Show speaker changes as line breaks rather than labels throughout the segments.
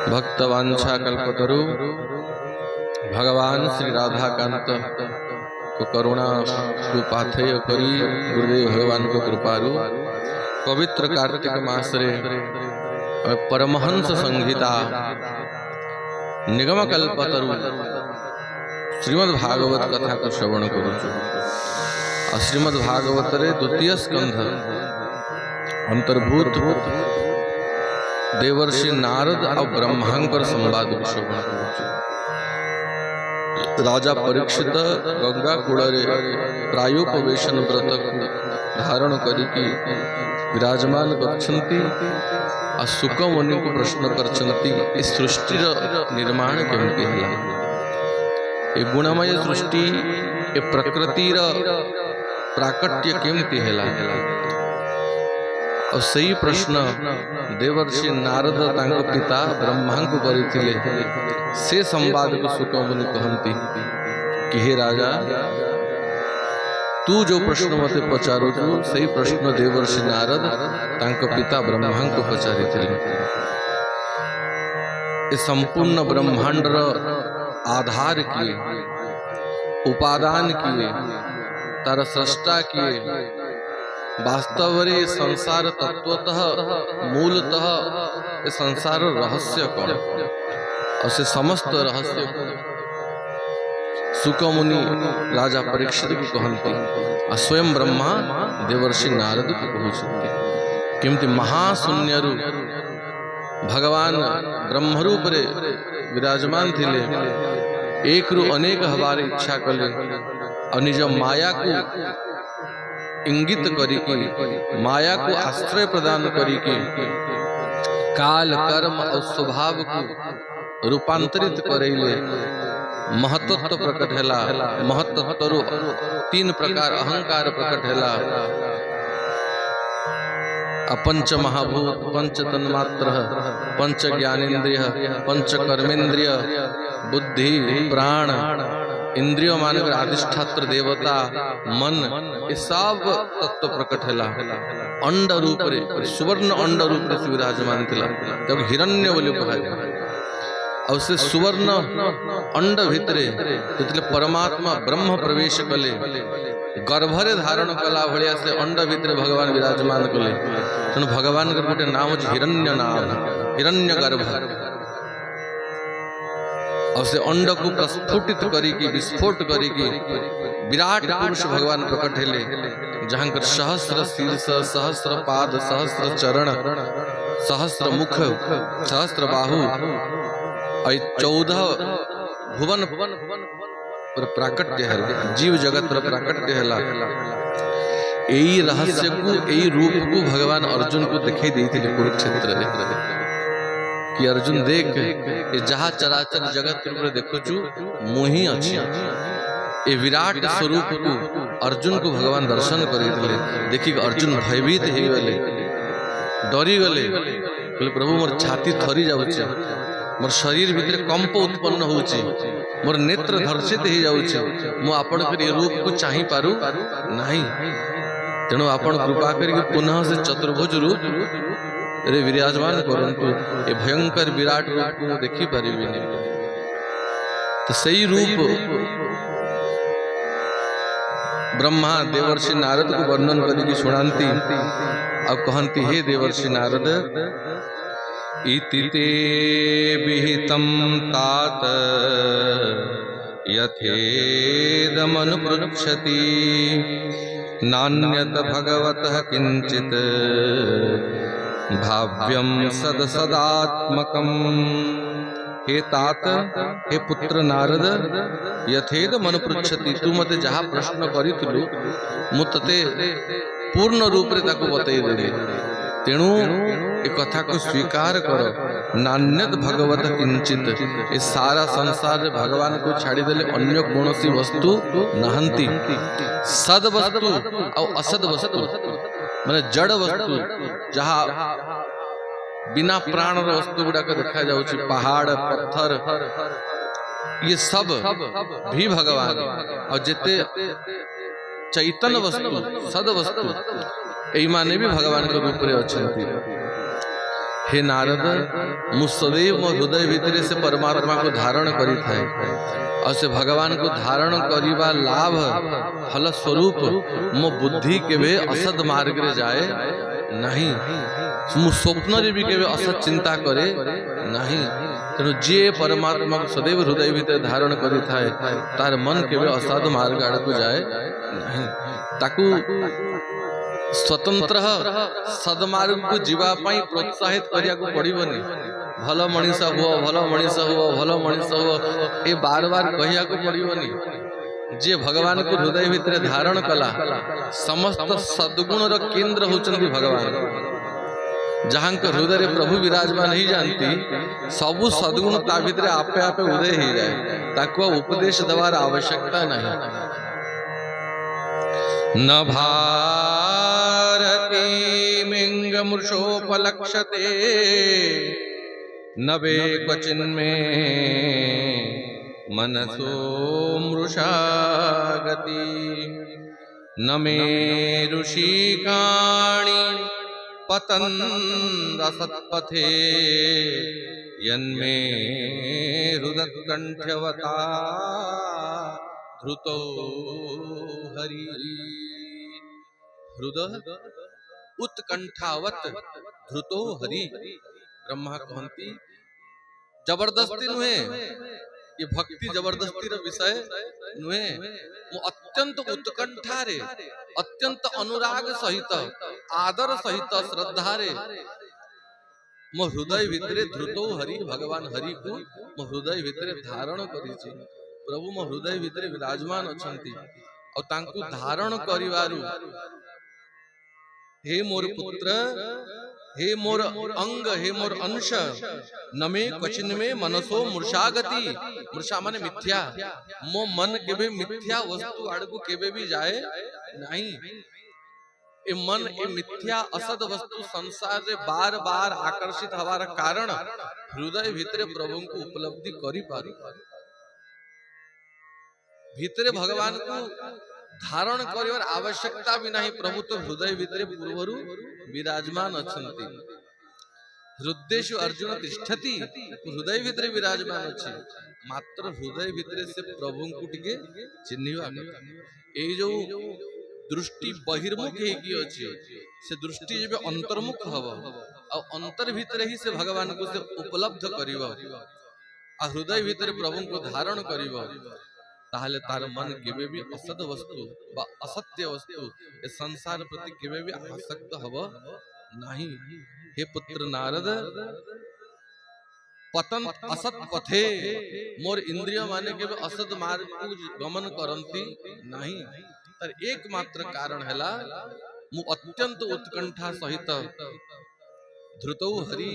भक्तवांछा कल्पतरु भगवान श्री राधाकांत को करुणा को पाथेय करी गुरुदेव भगवान को कृपारु पवित्र कार्तिक मास रे परमहंस संहिता निगम कल्पतरु श्रीमद् भागवत कथा को श्रवण करुचु। श्रीमद् भागवत रे द्वितीय स्कंध अंतर्भूत देवर्षि नारद और ब्रह्मांकर संवाद को श्रवण करुचु। राजा परीक्षित गंगा कूल प्रायोपवेशन व्रत धारण करिकी विराजमान करछंती आ सुक मुनि को प्रश्न करछंती इस सृष्टि निर्माण केमती हला, ए गुणमय सृष्टि ए प्रकृतिर प्राकट्य केमती हला। और सही प्रश्न देवर्षि नारद तांको पिता ब्रह्मा को करिथिले। से संवाद को सुक मुनि कहंती कि हे राजा, तू जो प्रश्न मते पचारू सही प्रश्न देवर्षि नारद तांको पिता ब्रह्मा को पचारिथिले। ए संपूर्ण ब्रह्मांडर आधार किए, उपादान किए, तार सृष्टा किए, वास्तव रे संसार तत्वतः मूलतः ए संसार रहस्य कौन और से समस्त रहस्य सुक मुनि राजा परीक्षित को कहती आ स्वयं ब्रह्मा देवर्षि नारद को कहते केमती महाशून्य भगवान ब्रह्मरूप रे विराजमान थिले। एक रु अनेक हबार इच्छा कले और निज माया को इंगित करिके, माया को आश्रय प्रदान करिके काल कर्म और स्वभाव को रूपांतरित करैले महतत्व प्रकट हैला। महतत्व तीन प्रकार अहंकार प्रकट हैला। पंच महाभूत, पंच तन्मात्र, पंच ज्ञानेन्द्रिय, पंच कर्मेन्द्रिय, बुद्धि, प्राण, इंद्रिय मानकर अधिष्ठात्र देवता, मन, ये सब तत्व प्रकट हैला। अंड रूप रे सुवर्ण अंड रूप रे विराजमान थिला, तब हिरण्य बोली कहा जाए। और से सुवर्ण अंड भितरे जितले परमात्मा ब्रह्म प्रवेश कले, गर्भरे धारण कला भलिया से अंड भितरे भगवान विराजमान कले। तेणु भगवान के गोटे नाम अछि हिरण्य नाम, हिरण्य गर्भ। और से अंड को प्रस्फुटित करिकी, विस्फोट करिकी विराट पुरुष भगवान प्रकट हेले, जहां सहस्र शीर्ष, सहस्र पाद, सहस्र चरण, सहस्र मुख, सहस्र बाहु, 14 भुवन पर प्राकट्य है, जीव जगत पर प्राकट्य है। यही रहस्य को, यही रूप को भगवान अर्जुन को दिखाई देते कुरुक्षेत्र में कि अर्जुन देख ये जहाँ चराचर जगत रूप देखुचु मुही अच्छी। ये विराट स्वरूप को अर्जुन को भगवान दर्शन करते देखिक अर्जुन भयभीत हो गले, डरी गले। बोले प्रभु मोर छाती थरी जाउछि, मोर शरीर भीतर कंप उत्पन्न होउछि, मोर नेत्र धर्षित हो जाउछि, मु आपण के रूप को चाहि पारु नाही। तेणु आपण कृपा करके पुनः से चतुर्भुज रूप रे विराजमान करंतु। ए भयंकर विराट रूप को देखि परिबि नहीं। तो सही रूप ब्रह्मा देवर्षि नारद को वर्णन करके सुनांती और कहंती हे देवर्षि नारद, इति ते विहितं तात यथेदमनुपृच्छति नान्यत भगवतः किंचित भाव्यम सद सदात्मकम। हे तात, हे पुत्र नारद, यथेद मनुपृच्छति, तू मते जहाँ प्रश्न करिथिलु मु तते पूर्ण रूप रे ताको बतई देबी। तेणु ए कथा को स्वीकार कर। नान्यत भगवत किंचित, ए सारा संसार भगवान को छाड़ी देले अन्य कौनसी वस्तु नहंती। सद वस्तु और असद वस्तु माने जड़ वस्तु, जहाँ बिना प्राण वस्तु गुड़ाक देखा जाउछि, पहाड़ पत्थर, ये सब भी भगवान। और जेते चैतन्य वस्तु, सद वस्तु, यही माने भी भगवान के रूप में अच्छे। हे नारद मु सदैव मो हृदय भितर से परमात्मा को धारण करी थाए और से भगवान को धारण करिबा लाभ फल स्वरूप मो बुद्धि केबे असद मार्ग रे जाए नहीं, मु स्वप्न रे भी केबे असद चिंता करे नहीं। तेणु जे परमात्मा को सदैव हृदय भितर धारण करी थाए तार मन केबे असद मार्ग आड़ को जाए नहीं। ताकू स्वतंत्र सदमार्ग को जीवा पाई प्रोत्साहित करिया को पड़िबनी। भल मनीष हुओ, भल मनीष हुओ, भल मनीष हुओ, ए बार बार कहिया को पड़िबनी। जे भगवान को हृदय भितर धारण कला समस्त सद्गुण रो केंद्र होचंती भगवान। जहां के हृदय रे प्रभु विराजमान नहीं जानती सबु सद्गुण ता भितर आपे आपे उदय ही जाए, ताको उपदेश देवार आवश्यकता नहीं। न भारती मिंगमृषोपलक्षते न वे क्वचिन्मे मनसो मृषा गति। न मे ऋषिकाणि पतन्नसत्पथे यन्मे हृदत्कण्ठ्यवता धृतो हरि। हृदय उत्कंठावत धृतो हरि। ब्रह्मा कहती जबरदस्ती नुहे, ये भक्ति जबरदस्ती रो विषय नुहे। मु अत्यंत उत्कंठा रे, अत्यंत अनुराग सहित, आदर सहित, श्रद्धा रे मो हृदय भितरे धृतो हरि, भगवान हरि को मो हृदय भितरे धारण करिछि। प्रभु मो हृदय भितरे विराजमान अछंती और तांकु धारण करिवारु हे मोर पुत्र, हे मोर अंग, हे मोर अंश, नमे क्वचिन में मनसो मूर्छागति। मूर्छा माने मिथ्या। मो मन केबे मिथ्या वस्तु आड़कू केबे भी जाए नहीं। ए मन ए मिथ्या असद वस्तु संसार रे बार बार आकर्षित हवार कारण हृदय भितरे प्रभु को उपलब्धि करि पारी। भितरे भगवान को धारण करिवार आवश्यकता भी नहीं। प्रभु तो हृदय भितरे पूर्वरु विराजमान अछंती। हृदयेषु अर्जुन तिष्ठति, हृदय भितरे विराजमान अछि। मात्र हृदय भितरे से प्रभु को टिके चिन्हिवा कथा। ए जो दृष्टि बहिर्मुख हेकी अछि से दृष्टि जेबे अंतर्मुख हबो और अंतर भितरे ही से भगवान को से उपलब्ध करिवो आ हृदय भितरे प्रभु को धारण करिवो ताहले तार मन केबे भी असद वस्तु बा असत्य वस्तु ए संसार प्रति केबे भी आसक्त हबो नहीं। हे पुत्र नारद पतन असत पथे मोर इंद्रिय माने केबे असद मार्ग को गमन करंती नहीं। तर एकमात्र कारण हैला मु अत्यंत उत्कंठा सहित धृतौ हरि,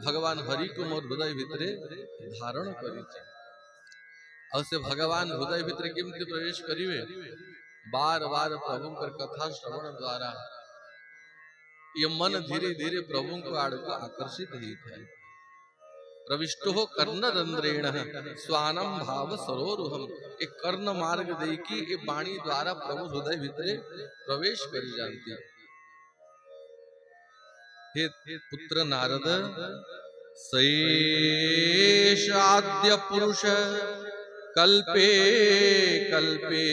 भगवान हरि को मोर हृदय भितरे धारण करी। और से भगवान हृदय भितर केमती प्रवेश करिवे बार बार प्रभु कर कथा श्रवण द्वारा ये मन धीरे धीरे प्रभु को आड़ को आकर्षित ही थे। प्रविष्टो कर्ण रंद्रेण स्वानम भाव सरोरुहम। एक कर्ण मार्ग दे की ये वाणी द्वारा प्रभु हृदय भितरे प्रवेश करी जानती। हे पुत्र नारद सैष आद्य पुरुष कल्पे कल्पे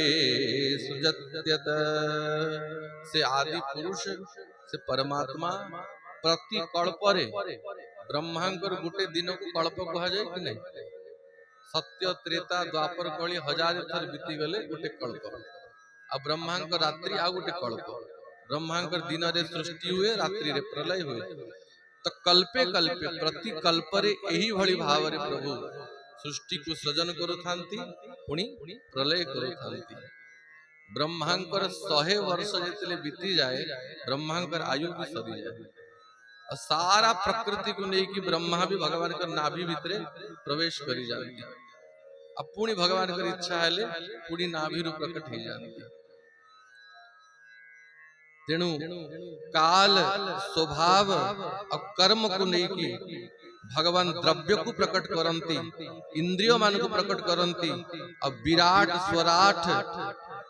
सुजत्यत। से आदि पुरुष से परमात्मा प्रति कल्परे ब्रह्मांकर गुटे दिन को कल्प कहा जाए कि नहीं। सत्य त्रेता द्वापर कली हजार थर बीती गले गुटे कल्प। अब ब्रह्मांकर रात्रि आ गुटे कल्प। ब्रह्मांकर दिन रे सृष्टि हुए, रात्रि रे प्रलय हुए। तो कल्पे कल्पे प्रति कल्परे यही भली भाव रे प्रभु सृष्टि को सृजन करुथांती पुणी प्रलय करुथांती। ब्रह्मांकर 100 वर्ष जेतले बीती जाए ब्रह्मांकर आयु भी सरी जाए और सारा प्रकृति को नहीं कि ब्रह्मा भी भगवान का नाभि भितरे प्रवेश करी जानती। अब पुणी भगवान का इच्छा है पुणी नाभि रू प्रकट ही जानती। तेणु काल स्वभाव और कर्म को नहीं कि भगवान द्रव्य को प्रकट करंती, इंद्रिय मान को प्रकट करंती और विराट स्वराट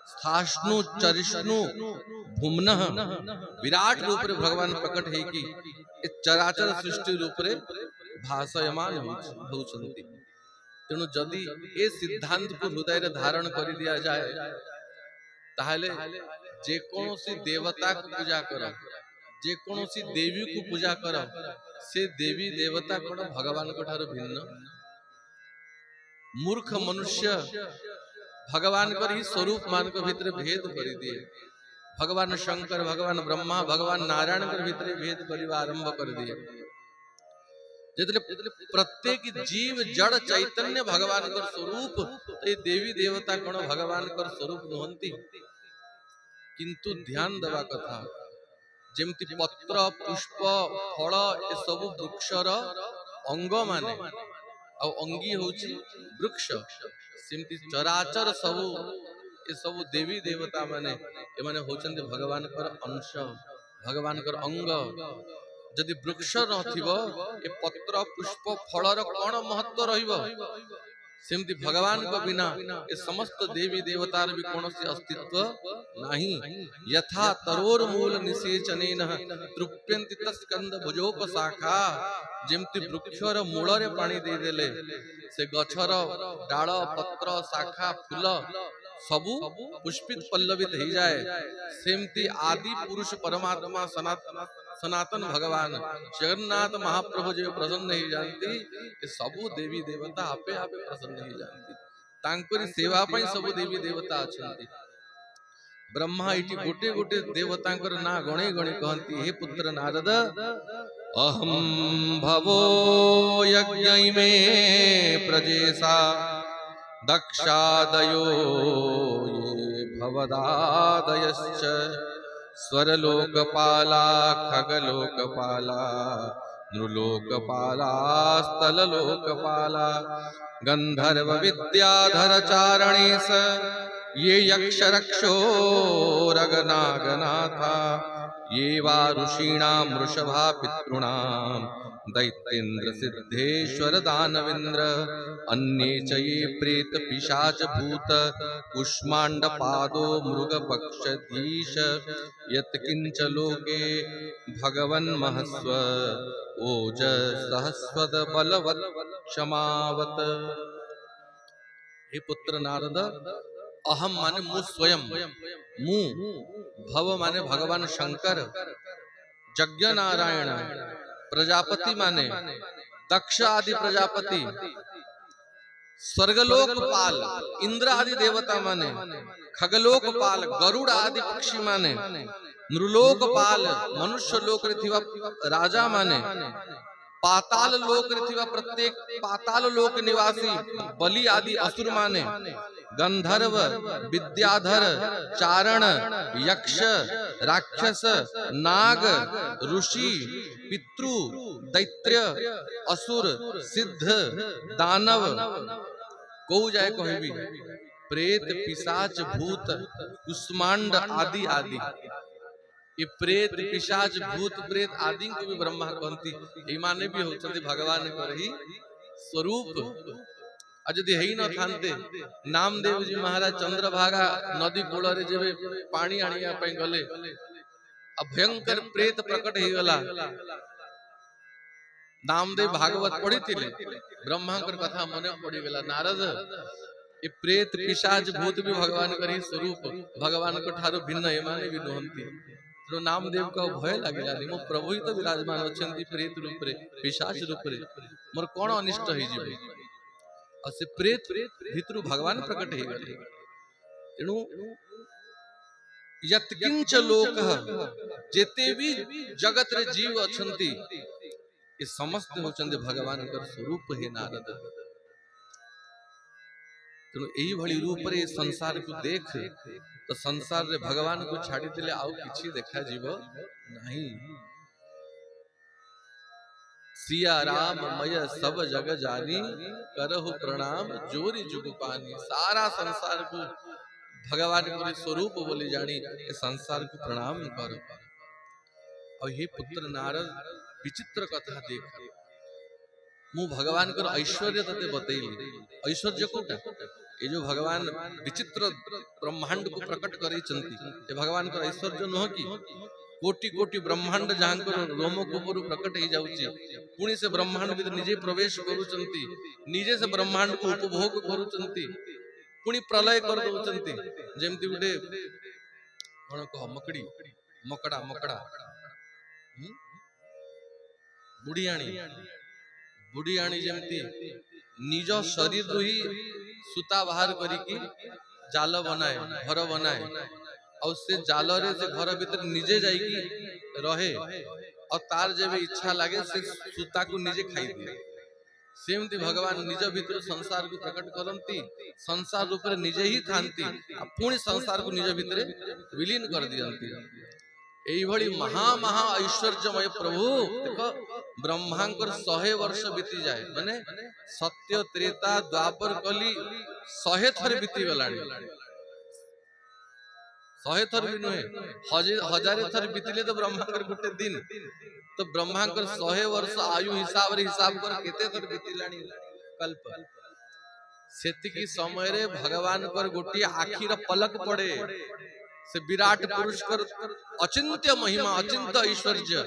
स्थाष्णु चरिष्णु भूमन विराट रूप रे भगवान प्रकट है कि ए चराचर सृष्टि रूप रे भाषयमान होउछंती। तेणु जदि ए सिद्धांत को हृदय रे धारण कर दिया जाए ताहले जे कोनोसी देवता को पूजा कर, जे कोनोसी देवी को पूजा कर, से देवी देवता कोन भगवान को ठारो भिन्न। मूर्ख मनुष्य भगवान कर ही स्वरूप मान को भीतर भेद कर दिए। भगवान शंकर, भगवान ब्रह्मा, भगवान नारायण के भीतर भेद करवा आरंभ कर दिए। प्रत्येक जीव जड़ चैतन्य भगवान कर स्वरूप, तो देवी देवता कोन भगवान कर स्वरूप नुहंती। किंतु ध्यान देवा कथा, जेमति पत्र पुष्प फल ए सब वृक्षर अंग माने आ अंगी होची वृक्ष, सेमति चराचर सब ए सब देवी देवता माने ए माने होचंती भगवान कर अंश, भगवान कर अंग। जदि वृक्ष नथिबो ए पत्र पुष्प फलर कोन महत्व रहिबो? सेमति भगवान को बिना ए समस्त देवी देवतार भी कोनोसी अस्तित्व नहीं। यथा तरोर मूल निषेचनेन तृप्यन्ति तस्कंद भुजोपशाखा, जेमति वृक्षर मूल रे पानी दे देले से गछर डाल पत्र शाखा फूल सबु पुष्पित पल्लवित हो जाए, सेमति आदि पुरुष परमात्मा सनातन भगवान जगन्नाथ महाप्रभु जो प्रसन्न ही जानती, सबु देवी देवता आपे आपे प्रसन्न ही जानती। तांकरी सेवा पई सबु देवी देवता अछंती। ब्रह्मा इति गोटे गोटे देवतांकर ना गणे गणे कहंती, हे पुत्र नारद, अहम भवो यज्ञ में प्रजेशा दक्षादयो ये भवदादयश्च स्वरलोकपाला खगलोकपाला नृलोकपाला स्थललोकपाला गंधर्व विद्याधर चारणेश ये यक्ष रक्षो रगनागनाथा ये वा ऋषीणां वृषभा पितॄणां दैत्येन्द्र सिद्धेश्वर दानवेन्द्र अन्ये च ये प्रेत पिशाच भूत कुष्मांड पादो मृग पक्षधीश यत्किंच लोके भगवन् महस्व ओज सहस्वद बलवत् क्षमावत। हे पुत्र नारद, अहम माने मु स्वयं, मु भव माने भगवान शंकर, यज्ञ नारायण, प्रजापति माने दक्ष आदि प्रजापति, स्वर्गलोकपाल इंद्र आदि देवता माने, खगलोकपाल गरुड़ आदि पक्षी माने, नृलोकपाल मनुष्य लोक रे राजा माने, पाताल लोक रे प्रत्येक पाताल लोक निवासी बलि आदि असुर माने, गंधर्व विद्याधर चारण यक्ष राक्षस नाग ऋषि पितृ दैत्य असुर सिद्ध दानव को जाए कहबी, प्रेत पिशाच भूत कुष्मांड आदि आदि। ये प्रेत पिशाच भूत प्रेत आदि को भी ब्रह्मा कहती, ए माने भी होचंती भगवान कर ही स्वरूप। अजदि हेई न थांते नामदेव जी महाराज चंद्रभागा नदी कूल रे जेबे पानी आनिया पई गले, भयंकर प्रेत प्रकट ही गला। नामदेव भागवत पढ़ी थिले, ब्रह्मांकर कथा मने पड़ी गला। नारद, ये प्रेत पिशाच भूत भी भगवान करी स्वरूप, भगवान को ठारो भिन्न एमाने भी नहंती। तो नामदेव का भय लागेला, मो प्रभु ही तो विराजमान अछंती प्रेत रूप रे पिशाच रूप रे, मोर कोन अनिष्ट ही जीवे। और से प्रेत भितरु भगवान प्रकट ही गले। तेणु यत्किंच लोकः, जेते भी जगत रे जीव अछंती, ये समस्त होचंती भगवान कर स्वरूप हे नारद। तेणु एही भली रूप रे संसार को देख, तो संसार रे भगवान को छाड़ी दिले आउ किछि देखा जीव नहीं। सिया राम मय सब जग जानी, करहु प्रणाम जोरी जुग पानी। सारा संसार को भगवान के स्वरूप बोली जानी, ये संसार को प्रणाम कर। और हे पुत्र नारद, विचित्र कथा देख, मु भगवान कर ऐश्वर्य तते बतैली। ऐश्वर्य कोटा, ये जो भगवान विचित्र ब्रह्मांड को प्रकट करे चंती, ये भगवान कर ऐश्वर्य नह कि कोटि कोटि ब्रह्मांड जहाँ रोम कुपर प्रकट हो जाउची पुणी से ब्रह्मांड भीतर निजे प्रवेश करूचंती निजे से ब्रह्मांड को उपभोग करूचंती पुणी प्रलय कर दउचंती जेमती गुटे कोन कह मकड़ी मकड़ा मकड़ा बुढ़ियाणी जेमती निज शरीर ही सूता बाहर करिकी जाल बनाए घर बनाए और से जाल रे से घर भीतर निजे जाइकी रहे और तार जब इच्छा लगे से सूता को निजे खाई दिए सेमती भगवान निज भीतर संसार को प्रकट करती संसार रूप निजे ही थांती पुणी संसार को निज भीतर विलीन कर दियंती एइभली महा महा ऐश्वर्यमय प्रभु देखो ब्रह्मांकर 100 वर्ष बीती जाए माने सत्य त्रेता द्वापर कली 100 थर बीती गलाणी 100 थर भी नुहे हजारे थर बीतिले तो ब्रह्मांकर गोटे दिन तो ब्रह्मांकर 100 वर्ष आयु हिसाब कर केते थर बीतिलाणी कल्प सेतिकी समय रे भगवान कर गोटी आखिर पलक पड़े से विराट पुरुष कर अचिंत्य महिमा अचिंत्य ऐश्वर्य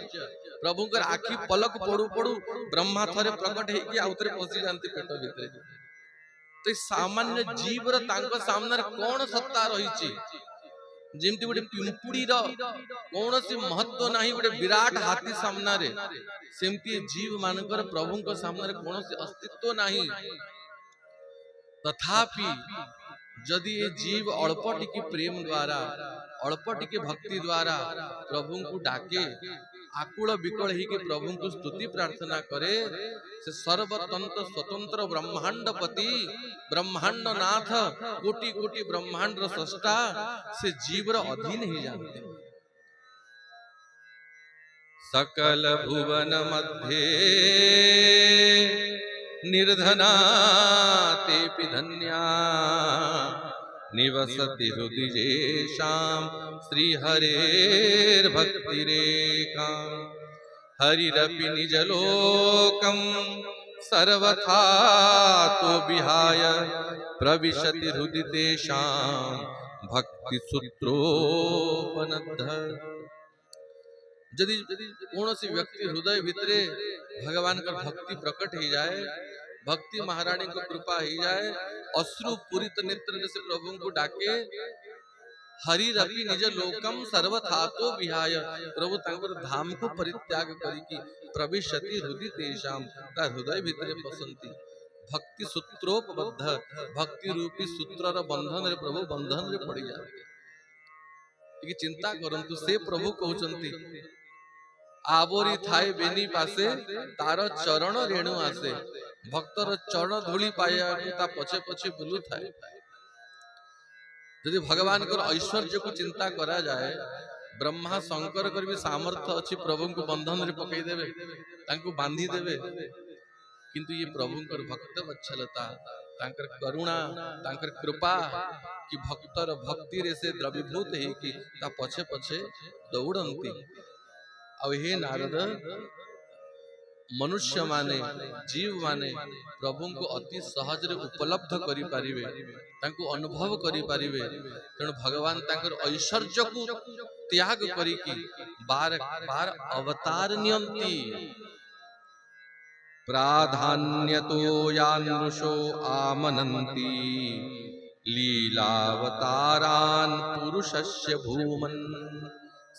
प्रभु कर आखि पलक पड़ू पड़ू ब्रह्मा थरे प्रकट है कि आउतरे पसी जानती पेट भीतर तो सामान्य जीव र तांको सामने कोन सत्ता रहिची जेमती गोटे पिंपुड़ी रो कोनोसी महत्व नाही गोटे विराट हाथी सामने रे सेमती जीव मानकर प्रभु को सामने कोनोसी अस्तित्व नाही तथापि जदि ये जीव अल्प टिके प्रेम द्वारा अल्प टिके भक्ति द्वारा प्रभु को डाके आकुल विकल ही के प्रभु को स्तुति प्रार्थना करे से सर्वतंत्र स्वतंत्र ब्रह्मांडपति ब्रह्मांड नाथ कोटि कोटि ब्रह्मांड स्रष्टा से जीव र अधीन ही जानते सकल भुवन मध्य निर्धना तेपि धन्या निवसति हृदिजेषां श्रीहरेर्भक्तिरेका हरिरपि निजलोकं सर्वथा तो विहाय प्रविशति हृदि तेषां भक्तिसूत्रोपनद्ध यदि कौनसी व्यक्ति हृदय भितरे भगवान का भक्ति प्रकट ही जाए भक्ति महारानी को कृपा ही जाए अश्रु पूरित नेत्र से प्रभु को डाके हरि रपि निज लोकम सर्वथातो विहाय प्रभु तांकर धाम को परित्याग करिकी प्रविशति हृदय तेषाम ता हृदय भितरे पसंती भक्ति सूत्रोपबद्ध भक्ति रूपी सूत्र र बंधन रे प्रभु बंधन रे पड़ी जाए चिंता करंतु से प्रभु कहउचंती आवरी थाए बेनी पासे तार चरण रेणु आसे भक्तर चरण धूली पाया ता पछे पछे बुलु थाए यदि भगवान को ऐश्वर्य को चिंता करा जाए ब्रह्मा शंकर कर भी सामर्थ्य अच्छी प्रभु को बंधन रे पकई देवे तांको बांधी देवे किंतु ये प्रभु कर भक्त वत्सलता तांकर करुणा तांकर कृपा कि भक्तर भक्ति रे से द्रवीभूत है कि ता पछे पछे दौड़ंती अब हे नारद मनुष्य माने जीव माने प्रभु को अति सहज रे उपलब्ध करि पारिबे तांको अनुभव करि पारिबे तेणु भगवान तांकर ऐश्वर्य को त्याग करिकी बार बार अवतार नियंती प्राधान्यतो यानुषो आमनन्ति लीलावतारान पुरुषस्य भूमन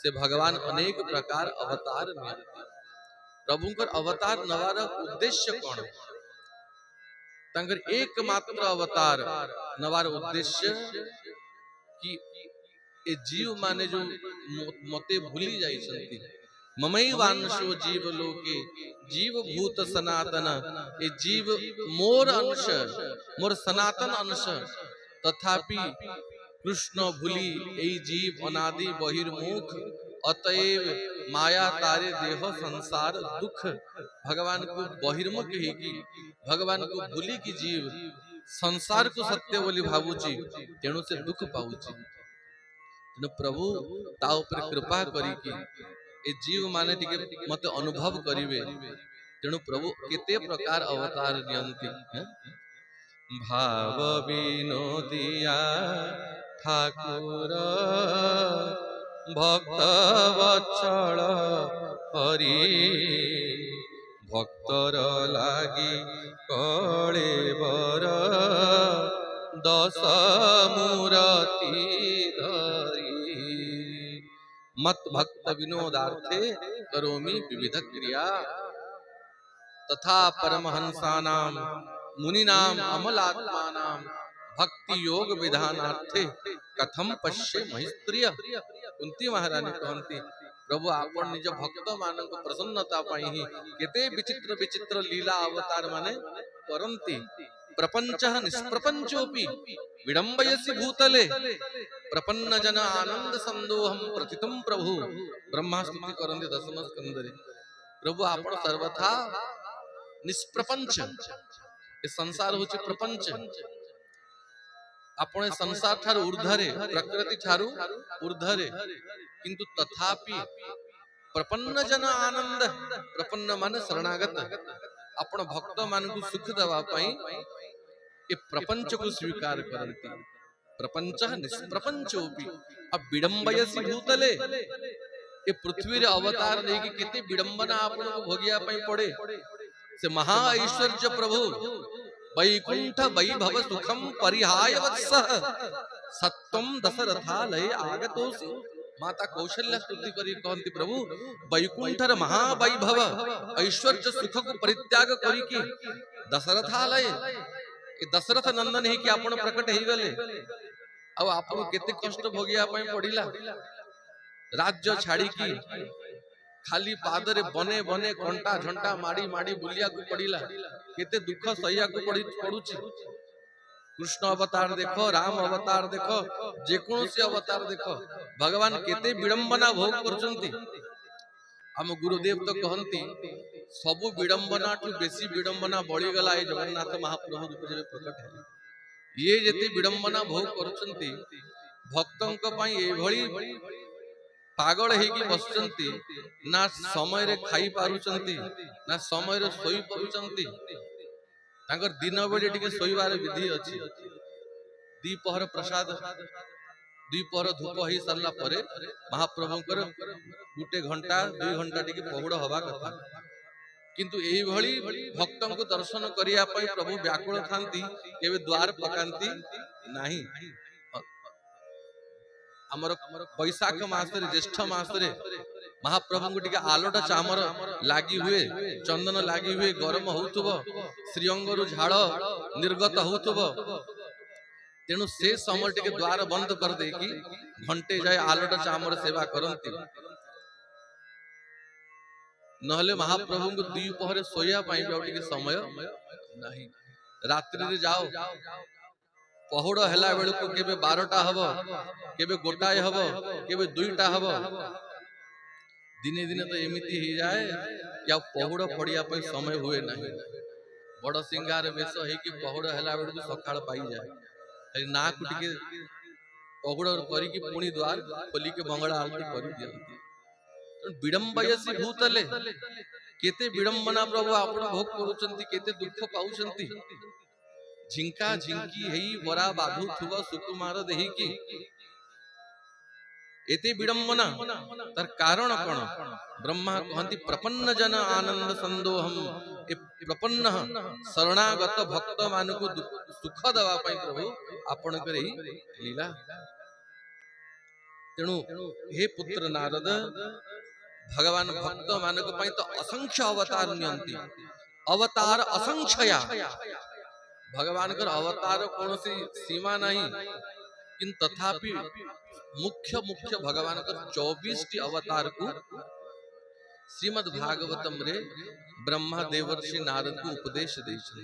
से भगवान अनेक प्रकार अवतार नियंती प्रभुकर अवतार नवार उद्देश्य कौन तंगर एकमात्र अवतार नवार उद्देश्य कि ए जीव माने जो मते भूली जाइछंती ममैवांशो जीव लोके जीव भूत सनातन ए जीव मोर अंश मोर सनातन अंश तथापि कृष्ण भूली ए जीव अनादि बहिर्मुख अतएव माया तारे देह संसार दुख भगवान को बहिर्मुख ही की भगवान को भूली की जीव संसार को सत्य बोली भावुची तेणु से दुख पाउची तेणु प्रभु ता ऊपर कृपा करिकी ए जीव माने टिके मते अनुभव करिवे तेणु प्रभु केते प्रकार अवतार नियंती भाव विनोदिया ठाकुर भक्त वत्सल हरि भक्तर लागी कळे बर दस मूरति धरी मत भक्त विनोदार्थे करोमि विविध क्रिया तथा परमहंसानां मुनीनां अमलात्मानां भक्ति योग विधानार्थे कथम पश्ये महिस्त्रिय। कुंती महारानी कहती प्रभु आपण निज भक्त मानक प्रसन्नता पाई ही केते विचित्र विचित्र लीला अवतार माने करंती। प्रपंच निष्प्रपंचोपि विडंबयसि भूतले प्रपन्न जन आनंद संदोहम प्रथितम प्रभु। ब्रह्मा स्तुति करंती दशम स्कंदरे प्रभु आपण सर्वथा निष्प्रपंच ए संसार होची प्रपंच आपण संसार ठार ऊर्ध्वरे प्रकृति ठारू ऊर्ध्वरे किंतु तथापि प्रपन्न जन आनंद प्रपन्न मान शरणागत आपण भक्त मान को सुख देवा पई ए प्रपंच को स्वीकार करंती। प्रपंच निष्प्रपंचोपि अब विडंबयसि भूतले ए पृथ्वी रे अवतार लेकी केते विडंबना आपण को भोगिया पई पड़े। से महा ऐश्वर्य प्रभु वैकुंठ वैभव सुखम परिहाय वत्स सत्वम दशरथालय आगतोसि। माता कौशल्या स्तुति करी कहती प्रभु वैकुंठर महावैभव ऐश्वर्य सुख को परित्याग करी कि दशरथालय ए दशरथ नंदन ही कि आपण प्रकट हे गले अब आपण केते कष्ट भोगिया पई पड़िला। राज्य छाड़ी की खाली पादरे बने बने कंटा झंटा माड़ी माड़ी बुलिया को पड़िला केते दुख सहिया को पड़ुची। कृष्ण अवतार देखो राम अवतार देखो जेकोसी अवतार देखो भगवान केते विडंबना भोग करचंती। हम गुरुदेव तो कहंती सबु विडंबना टू बेसी विडंबना बढ़ी गला ए जगन्नाथ महाप्रभु रूप जे प्रकट है। ये जेते विडंबना भोग करचंती भक्तों पई ए भली पागल हेकी बसचंती ना समय रे खाई पारुचंती ना समय रे सोई पारुचंती। तांकर दिन बेले टिके सोईबार विधि अछि। दीपहर प्रसाद दीपहर धूप होई सरला परे महाप्रभुकर गुटे घंटा 2 घंटा टिके पहुड़ हवा कथा किंतु एही भली भक्तों को दर्शन करिया पई प्रभु व्याकुल थांती केबे द्वार पकांती नाही। हमर बैशाख मास रे ज्येष्ठ मास रे महाप्रभु को टिके आलोटा चामर लागी हुए चंदन लागी हुए गरम होउतबो श्रीअंगरु झाड़ निर्गत होउतबो तेनु से समय टिके द्वार बंद कर दे कि घंटे जाय आलोटा चामर सेवा करंती। नहले महाप्रभु को दी पहरे सोया पाई टिके समय नाही। रात्रि रे जाओ पहुड़ हेला बेलू को केबे 12टा हबो केबे गोटाए हबो केबे 2टा हबो दिने दिने तो एमिति ही जाए या पहुड़ पड़िया पे समय हुए नहीं। बड़ सिंगार बेश है कि पहुड़ हेला बेलू को सकाळ पाई जाए खाली ना को टिके पहुड़ करी कि पुणी द्वार खोली के मंगला आरती करी दियंती। विडंबयसि भूतले केते विडंबना प्रभु आपण भोग करूचंती केते दुख पाउचंती। झिंका झिंकी हेई बरा बाधु थुवा सुकुमार देही की एते विडंबना तर कारण कोन ब्रह्मा कहंती प्रपन्न जन आनंद संदोहम ए प्रपन्न शरणागत भक्त मान को सुख दवा पई प्रभु आपण करे लीला। तेणु हे पुत्र नारद भगवान भक्त मान को पई तो असंख्य अवतार नियंती अवतार असंख्या भगवान कर अवतार कौन सी सीमा नहीं किंतु तथापि मुख्य मुख्य भगवान कर 24 टी अवतार को श्रीमद् भागवतम रे ब्रह्मा देवर्षि नारद को उपदेश देछे।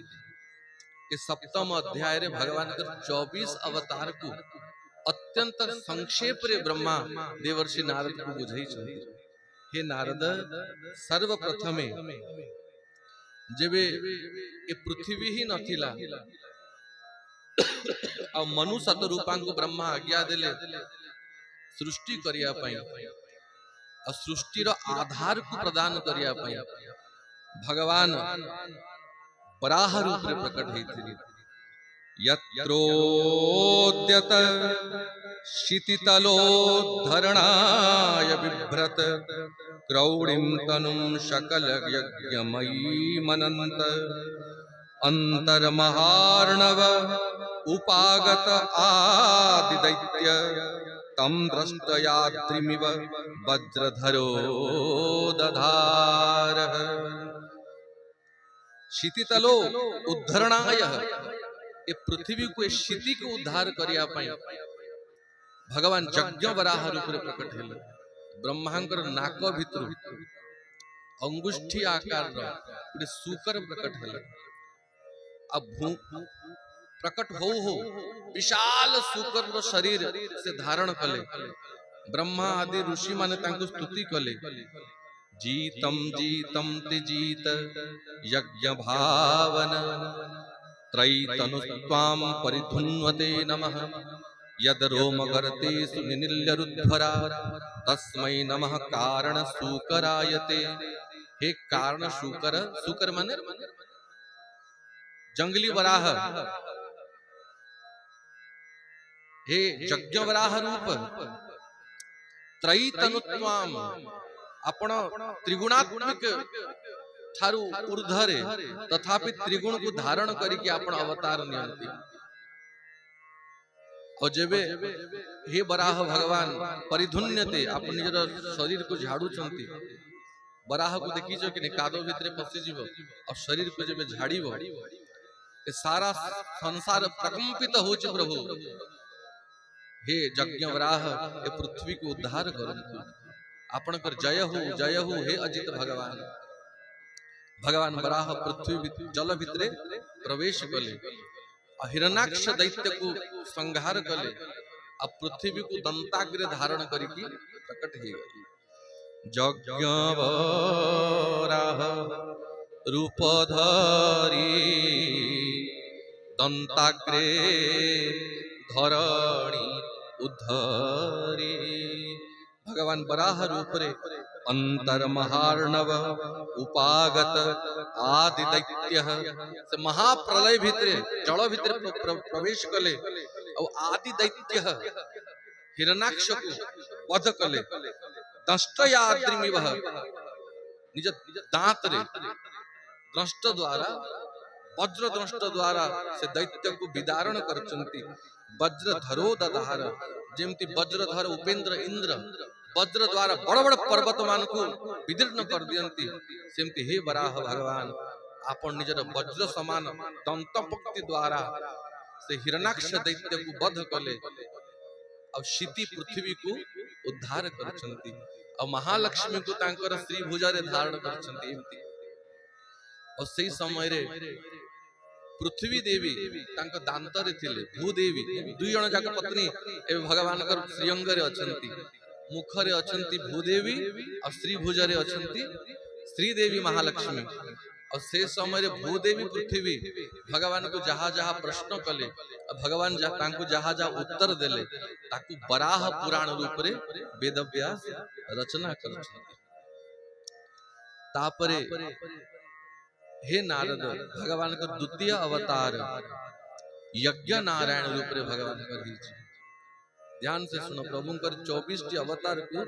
इस सप्तम अध्याय रे भगवान कर 24 अवतार को अत्यंत संक्षेप रे ब्रह्मा देवर्षि नारद को बुझाई छे। हे नारद सर्वप्रथमे जेबे ए पृथ्वी ही नथिला आ मनु सत रूपांक ब्रह्मा आज्ञा देले सृष्टि करिया पई आ सृष्टि रो आधार को प्रदान करिया पई भगवान वराह रूप रे प्रकट हेथिले। यत्रोद्यत क्षितितलोद्धरणाय बिभ्रत क्रौणीं तनुं सकलयज्ञमयीमनन्त अन्तर्महार्णव उपागत आदिदैत्य तं दृष्ट्याद्रिमिव वज्रधरो दधारः। क्षितितलो उद्धरणाय, ये पृथ्वी को क्षिति को उद्धार करिया पाई भगवान यज्ञ वराह रूप रे प्रकट हेले। ब्रह्मांकर नाक भितर अंगुष्ठी आकार रे सुकर प्रकट हेले। अब प्रकट हो विशाल सुकर रो शरीर से धारण कले। ब्रह्मा आदि ऋषि माने तांको स्तुति कले। जीतम जीतम ते जीत यज्ञ भावन त्रैतनुस्त्वां परिधुन्वते नमः यद रोमगर्ते सुनिनिल्यरुद्धरा तस्मै नमः कारण सूकरायते। हे कारण सूकर, सूकर माने जंगली वराह, हे यज्ञ वराह रूप त्रैतनुत्वाम, आपण त्रिगुणात्मक थारु ऊर्ध्वरे तथापि त्रिगुण को धारण करिके आपण अवतार नियंती। और जेबे हे बराह भगवान परिधुन्यते, आपण निजर शरीर को झाड़ू चंती। बराह को देखी जो कि कादो भितरे पसी जीव और शरीर को जेबे झाड़ीबो ए सारा संसार प्रकंपित होछि। प्रभु हे यज्ञ वराह, ए पृथ्वी को उद्धार करंतु। आपण कर जय हो हे अजित भगवान। भगवान वराह पृथ्वी जल भितरे प्रवेश कले, हिरण्याक्ष दैत्य को संहार कले, अब पृथ्वी को दंताग्र धारण करिकी प्रकट हे गले। यज्ञ वराह रूप धरी दंताग्रे धरणी उद्धरी। भगवान वराह रूप रे अंतर महार्णव उपागत आदि दैत्य से महाप्रलय भितरे जल भितरे प्रवेश कले और आदि दैत्य हिरण्याक्ष को वध कले। दंष्टयाद्रिमिव, निज दांत रे दंष्ट द्वारा वज्र दंष्ट द्वारा से दैत्य को विदारण करचंती। वज्रधरो दधार, जेमती वज्रधर उपेंद्र इंद्र वज्र द्वारा बड़ बड़ पर्वत मान को विदीर्ण कर दियंती, सेमती हे वराह भगवान आपण निजर वज्र समान दंतपक्ति द्वारा से हिरण्याक्ष दैत्य को वध कले और क्षिति पृथ्वी को उद्धार करचंती और महालक्ष्मी को तांकर श्री भुजा रे धारण करचंती। एमती और सही समय रे पृथ्वी देवी तांक दांत रे थिले। भूदेवी दुई जण जाक पत्नी ए भगवान कर श्रीअंग रे अछंती। मुख रे अछंती भूदेवी और श्री भुजा रे अछंती श्रीदेवी महालक्ष्मी। और से समय रे भूदेवी पृथ्वी भगवान को जहा जहा प्रश्न कले, भगवान तांको जहा जहा उत्तर देले, ताकू वराह पुराण रूप रे वेदव्यास रचना करछंती। तापरे हे नारद, भगवान का द्वितीय अवतार यज्ञ नारायण रूप रे भगवान कर हिज। ध्यान से सुनो, प्रभु कर 24 अवतार को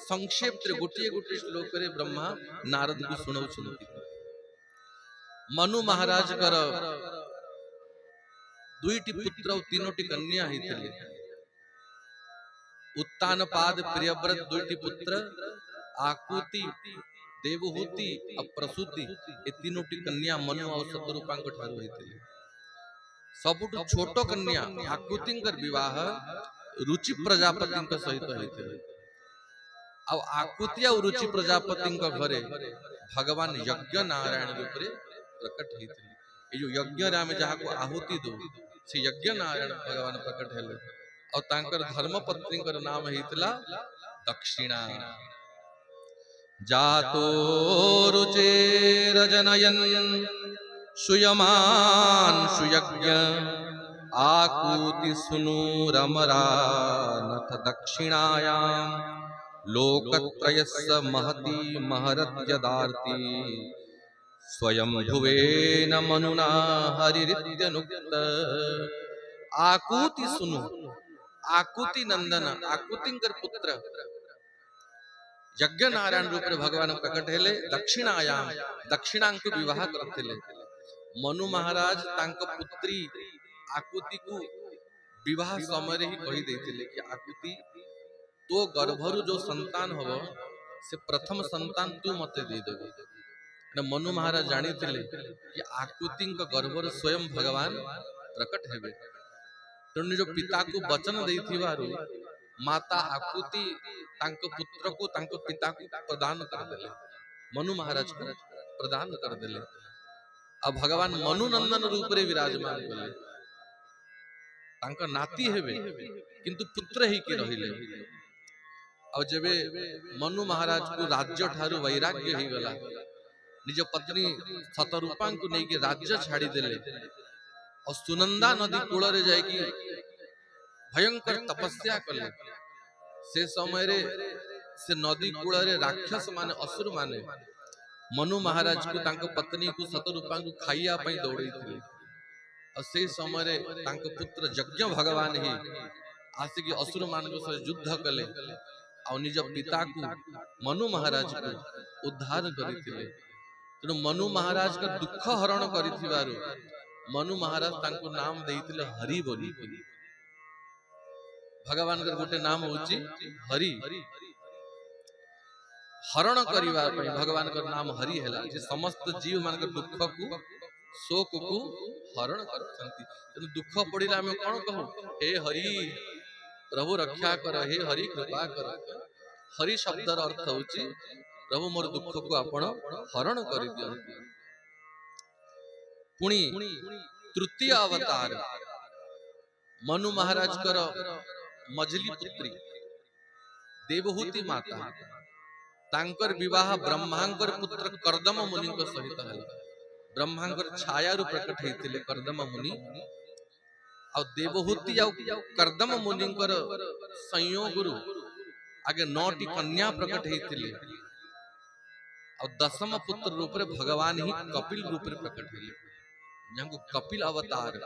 संक्षेप रे गोटे गोटे श्लोक रे ब्रह्मा नारद को सुनौ सुनती। मनु महाराज कर दुईटी पुत्र और तीनोटी कन्या हितले। उत्तानपाद प्रियव्रत दुईटी पुत्र, आकुति देवहूति और प्रसूति ए तीनोटी कन्या मनु और शतरूपांक ठारू होइतिले। सबुठु छोटो कन्या आकुतिंकर विवाह रुचि प्रजापतिंक सहित होइतिले। अब आकुति और रुचि प्रजापतिंक घरे भगवान यज्ञ नारायण रूप रे प्रकट होइतिले। ए जो यज्ञ रे आमे जहा को आहुति दो से यज्ञ नारायण भगवान प्रकट हेले और तांकर धर्मपत्नींकर नाम हेतिला दक्षिणा। जातो रुचेरजनयन् सुयमान सुयज्ञ आकुति सुनूरमरानथ दक्षिणायां लोकत्रयस्य महती महरत्यदार्ति स्वयं भुवेन मनुना हरिरित्यनुक्त। आकुति सुनु, आकुति नंदन आकुतिंकर पुत्र यज्ञ नारायण रूप भगवान प्रकट हेले दक्षिणायाम दक्षिणांक विवाह करथिले मनु महाराज तांको पुत्री आकुति को विवाह समय ही कही देथिले कि आकुति तो गर्भरु जो संतान हबो से प्रथम संतान तू मते दे देबो। मनु महाराज जानी कि आकुति गर्भर स्वयं भगवान प्रकट हेबे तेणु जो पिता को वचन देथिबारु माता आकुति तांको पुत्र को तांको पिता को प्रदान कर देले मनु महाराज को प्रदान कर देले। अब भगवान मनु नंदन रूप रे विराजमान कले तांका नाती हेबे किंतु पुत्र ही के रहिले। अब जेबे मनु महाराज को राज्य ठारू वैराग्य ही गला निज पत्नी शतरूपा को नहीं के राज्य छाड़ी देले और सुनंदा नदी कूल रे जाय कि भयंकर तपस्या कले से समय रे से नदी कूल रे राक्षस माने असुर माने मनु महाराज को तांको पत्नी को शतरूपा को खाइया पई दौड़ई थिले और से समय रे तांको पुत्र यज्ञ भगवान ही आसिक असुर मान को युद्ध कले और निज पिता को मनु महाराज को उद्धार करिथिले। तेणु मनु महाराज का दुख हरण करिथिबारु मनु महाराज तांको नाम देइथिले हरि बोली भगवान का गोटे नाम होची हरि हरण करिवा पई भगवान का नाम हरि हैला जे समस्त जीव मान का दुख को शोक को हरण करथंती। तेणु दुख पड़िला हम कोन कहू हे हरि प्रभु रक्षा कर हे हरि कृपा कर। हरि शब्दर अर्थ होची प्रभु मोर दुख को आपण हरण करि दियंती। पुणी तृतीय अवतार मनु महाराज कर मझली पुत्री देवहूति माता तांकर विवाह ब्रह्मांकर पुत्र कर्दम मुनि को सहित है। ब्रह्मांकर छाया रु प्रकट हेतिले कर्दम मुनि और देवहूति और कर्दम मुनि संयोग रु आगे 9टी कन्या प्रकट हेतिले और 10म पुत्र रूप रे भगवान ही कपिल रूप रे प्रकट हेले जंको कपिल अवतार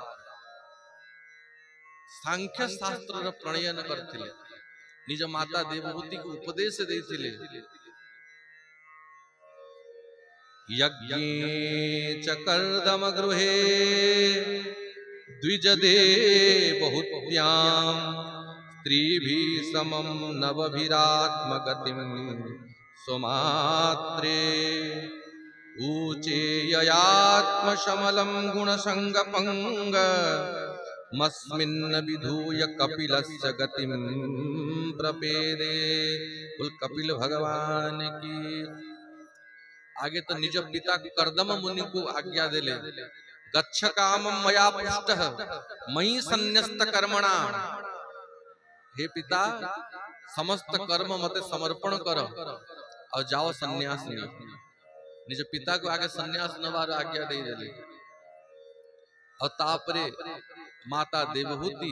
सांख्य शास्त्र र प्रणयन करथिले निज माता देवहूति को उपदेश देथिले यज्ञे च कर्दम गृहे द्विजदे बहुत्यां स्त्रीभिः समं नवभिरात्मगतिं स्वमात्रे ऊचे ययात्मशमलं गुणसंगपंग मस्मिन्न विधूय कपिलस्य गतिं प्रपेदे। बोल कपिल भगवान की। आगे तो निज पिता कर्दम मुनि को आज्ञा देले गच्छ कामं मया पृष्टः मयि सन्न्यस्त कर्मणा। हे पिता समस्त कर्म मते समर्पण कर और जाओ सन्यास ले। निज पिता को आगे सन्यास नवार आज्ञा दे देले और तापरे माता देवहूति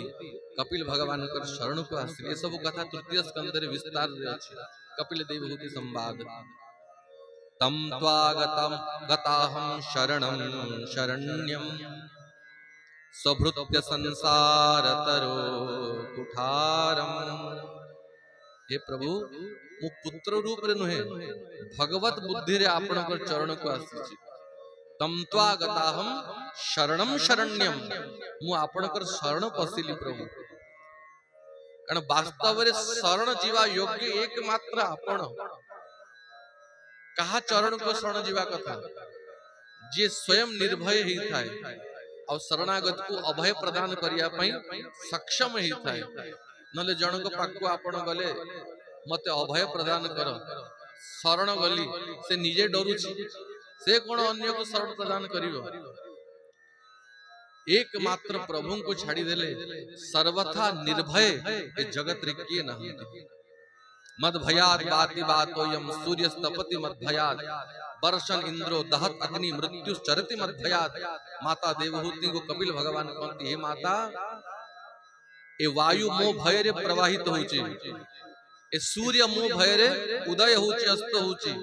कपिल भगवान कर शरण को आसिले। सब कथा तृतीय स्कंद रे विस्तार रे अछि कपिल देवहूति संवाद। तम त्वागतम गताहं शरणं शरण्यं स्वभृत्य संसार तरो कुठारम। हे प्रभु मु पुत्र रूप रे नुहे भगवत बुद्धि रे आपण कर चरण को आसी। तम त्वागताहं शरणं शरण्यम मु आपण कर शरण पसिली प्रभु। कारण वास्तव रे शरण जीवा योग्य एकमात्र आपण कहा चरण को शरण जीवा कथा जे स्वयं निर्भय ही थाए और शरणागत को अभय प्रदान करिया पई सक्षम ही थाए। नले जन को पाक को आपण गले मते अभय प्रदान कर शरण गली से निजे डरुछि से कोन अन्य को शरण प्रदान करिवो। एकमात्र प्रभु को छाड़ी देले सर्वथा निर्भय ए जगत रे किए न होते। मद भयाद बाति बातोयम सूर्य तपति मद भयाद वर्षण इंद्रो दहत अग्नि मृत्यु चरति मद भयाद। माता देवहूति को कपिल भगवान कहती हे माता ए वायु मो भय रे प्रवाहित होची ए सूर्य मो भय रे उदय होची अस्त होची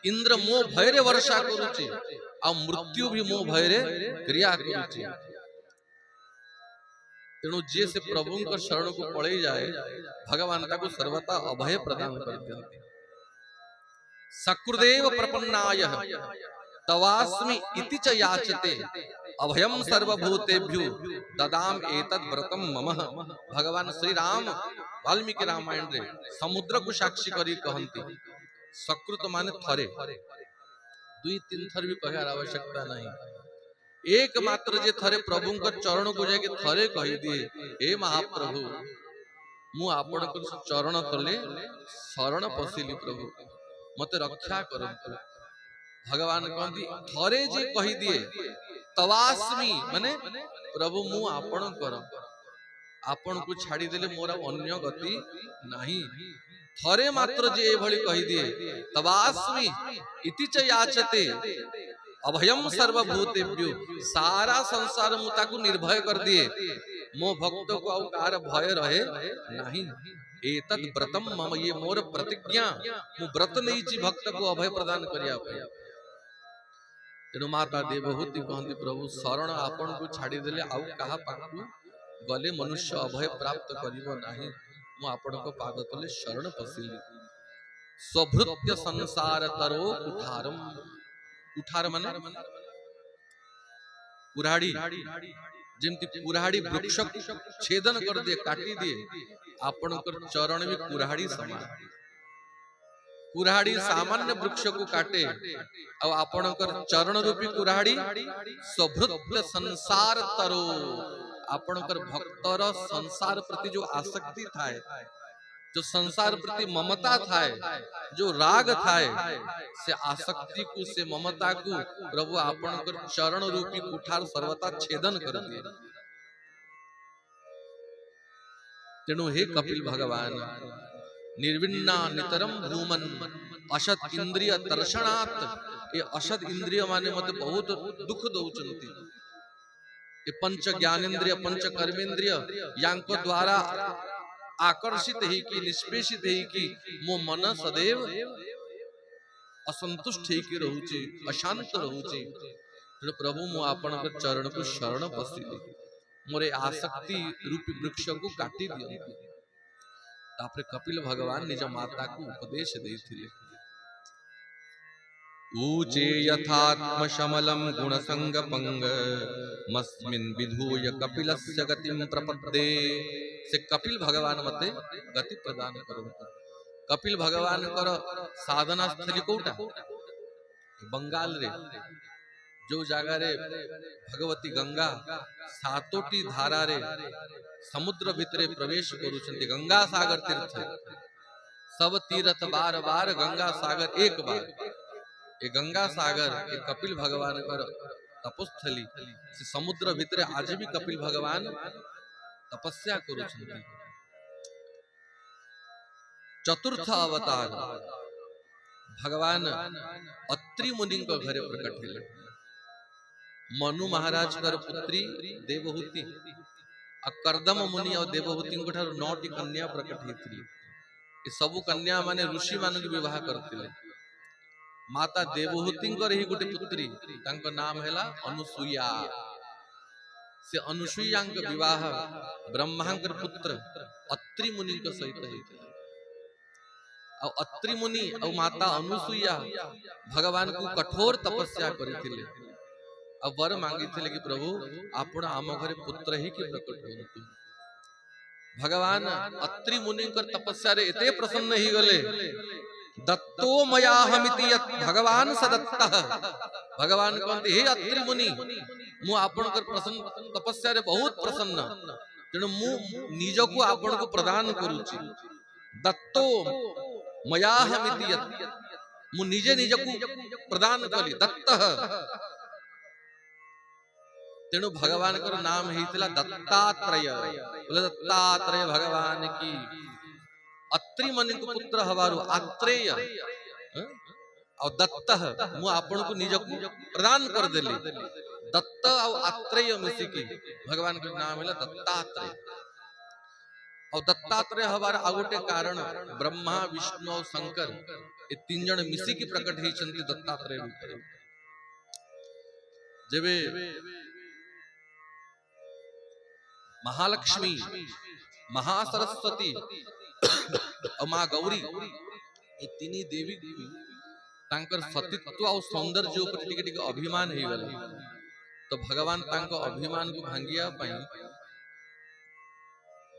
इंद्र मो भय रे वर्षा करूची आ मृत्यु भी मो भय रे क्रिया करूची। तेणु जे से प्रभु शरण को पड़े जाए भगवान ताको सर्वथा अभय प्रदान कर दियंती। सकृदेव प्रपन्नाय तवास्मि इति च याचते अभयम सर्वभूतेभ्यो ददाम एतद् व्रतम मम। भगवान श्री राम वाल्मीकि रामायण रे समुद्र को साक्षी करी कहंती सकृत माने थरे, दुई तीन थर भी कहर आवश्यकता नहीं, एकमात्र जे थरे प्रभु चरण को जाके थरे कही दिए, हे महाप्रभु मु आपण चरण तले शरण पशिली, प्रभु मते रक्षा करंतु। भगवान कहती थरे जे कही दिए तवास्मि माने प्रभु मु आपण कर, आपण को छाड़ी देले मोर अन्य गति नहीं। थरे मात्र जे एभली कही दिए तवास्मि इति च याचते अभयम सर्वभूतेभ्यो, सारा संसार मु ताकू निर्भय कर दिए, मो भक्त को आउ कार भय रहे नहीं। एतद् व्रतम मम, ये मोर प्रतिज्ञा, मु व्रत नहीं छी भक्त को अभय प्रदान करिया पे। तेणु माता देवहूति कहती प्रभु शरण आपण को छाड़ी देले आउ कहा पाखु गले मनुष्य अभय प्राप्त करिवो नाही, मु आपण को पाद तले शरण पशिली। स्वभृत्य संसार तरो कुठारम, कुठार माने कुराड़ी, जेमती कुराड़ी वृक्ष छेदन कर दिए काटी दिए, आपणकर चरण भी कुराड़ी समान। कुराड़ी सामान्य वृक्ष को काटे और आपणकर चरण रूपी कुराड़ी स्वभृत्य संसार तरो, आपणकर भक्तर संसार प्रति जो आसक्ति थाए, जो संसार प्रति ममता थाए, जो राग थाए, से आसक्ति को से ममता को प्रभु आपण कर चरण रूपी कुठार सर्वथा छेदन कर दिए। तेणु हे कपिल भगवान निर्विन्ना नितरम भूमन असत इंद्रिय दर्शनात्, ये असत इंद्रिय माने मते बहुत दुख दौचंती। ये पंच ज्ञानेन्द्रिय पंच कर्मेंद्रिय यांको द्वारा आकर्षित ही की निष्पेषित ही की मो मन सदैव असंतुष्ट ही की रहूची, अशांत रहूची। प्रभु मु आपण के चरण को शरण पशिली, मोरे आसक्ति रूपी वृक्ष को काटी दियंती। तापरे कपिल भगवान निज माता को उपदेश देथिले, ऊचे यथात्म शमलम गुण संग पंग मस्मिन् विधूय कपिलस्य गतिम प्रपद्ये। से कपिल भगवान मते गति प्रदान करंतु। कपिल भगवान कर साधना स्थली कोटा बंगाल रे, जो जगह रे भगवती गंगा सातोटी धारा रे समुद्र भितरे प्रवेश करुछंती। गंगा सागर तीर्थ सब तीर्थ बार बार, गंगा सागर एक बार। ये गंगा सागर ये कपिल भगवान कर तपस्थली, से समुद्र भितरे आज भी कपिल भगवान तपस्या करुछंती। चतुर्थ अवतार भगवान अत्रि मुनि को घरे प्रकट हेले। मनु महाराज कर पुत्री देवहूति आ कर्दम मुनि और देवहूति को ठार 9टी कन्या प्रकट हेतिले। ये सबु कन्या माने ऋषि मान के विवाह करतिले। माता देवहूति ही गोटे पुत्री, तांको नाम हैला अनुसुईया। से अनुसुईया विवाह ब्रह्मांकर पुत्र अत्रि मुनि के सहित हेतिले। और अत्रि मुनि और माता अनुसुईया भगवान को कठोर तपस्या करथिले और वर मांगिथिले कि प्रभु आपण आम घरे पुत्र ही के प्रकट होंतु। भगवान अत्रि मुनि कर तपस्या रे एते प्रसन्न ही गले, दत्तो मया हमिति यत् भगवान सदत्तः। भगवान कहते हे अत्रि मुनि मु आपण कर प्रसन्न तपस्या रे बहुत प्रसन्न, तेणु मु निज को आपण को प्रदान करूची। दत्तो मया हमिति यत्, मु निजे निज को प्रदान कली दत्तः। तेणु भगवान कर नाम हेतिला दत्तात्रेय। बोले दत्तात्रेय भगवान की। अत्रि मुनि को पुत्र हवारु आत्रेय और दत्त मु आपण को निज को प्रदान कर देली। दत्त और आत्रेय मिसिकी भगवान के नाम है दत्तात्रेय। और दत्तात्रेय हवार आ गोटे कारण ब्रह्मा विष्णु और शंकर ये 3 जन मिसिकी प्रकट हेचंती दत्तात्रेय रूप। जेबे महालक्ष्मी, महासरस्वती और माँ गौरी ये तीन देवी तांकर सतीत्व और सौंदर्य ऊपर टिके टिके अभिमान हो गला। तो भगवान तांको अभिमान को भांगिया पाई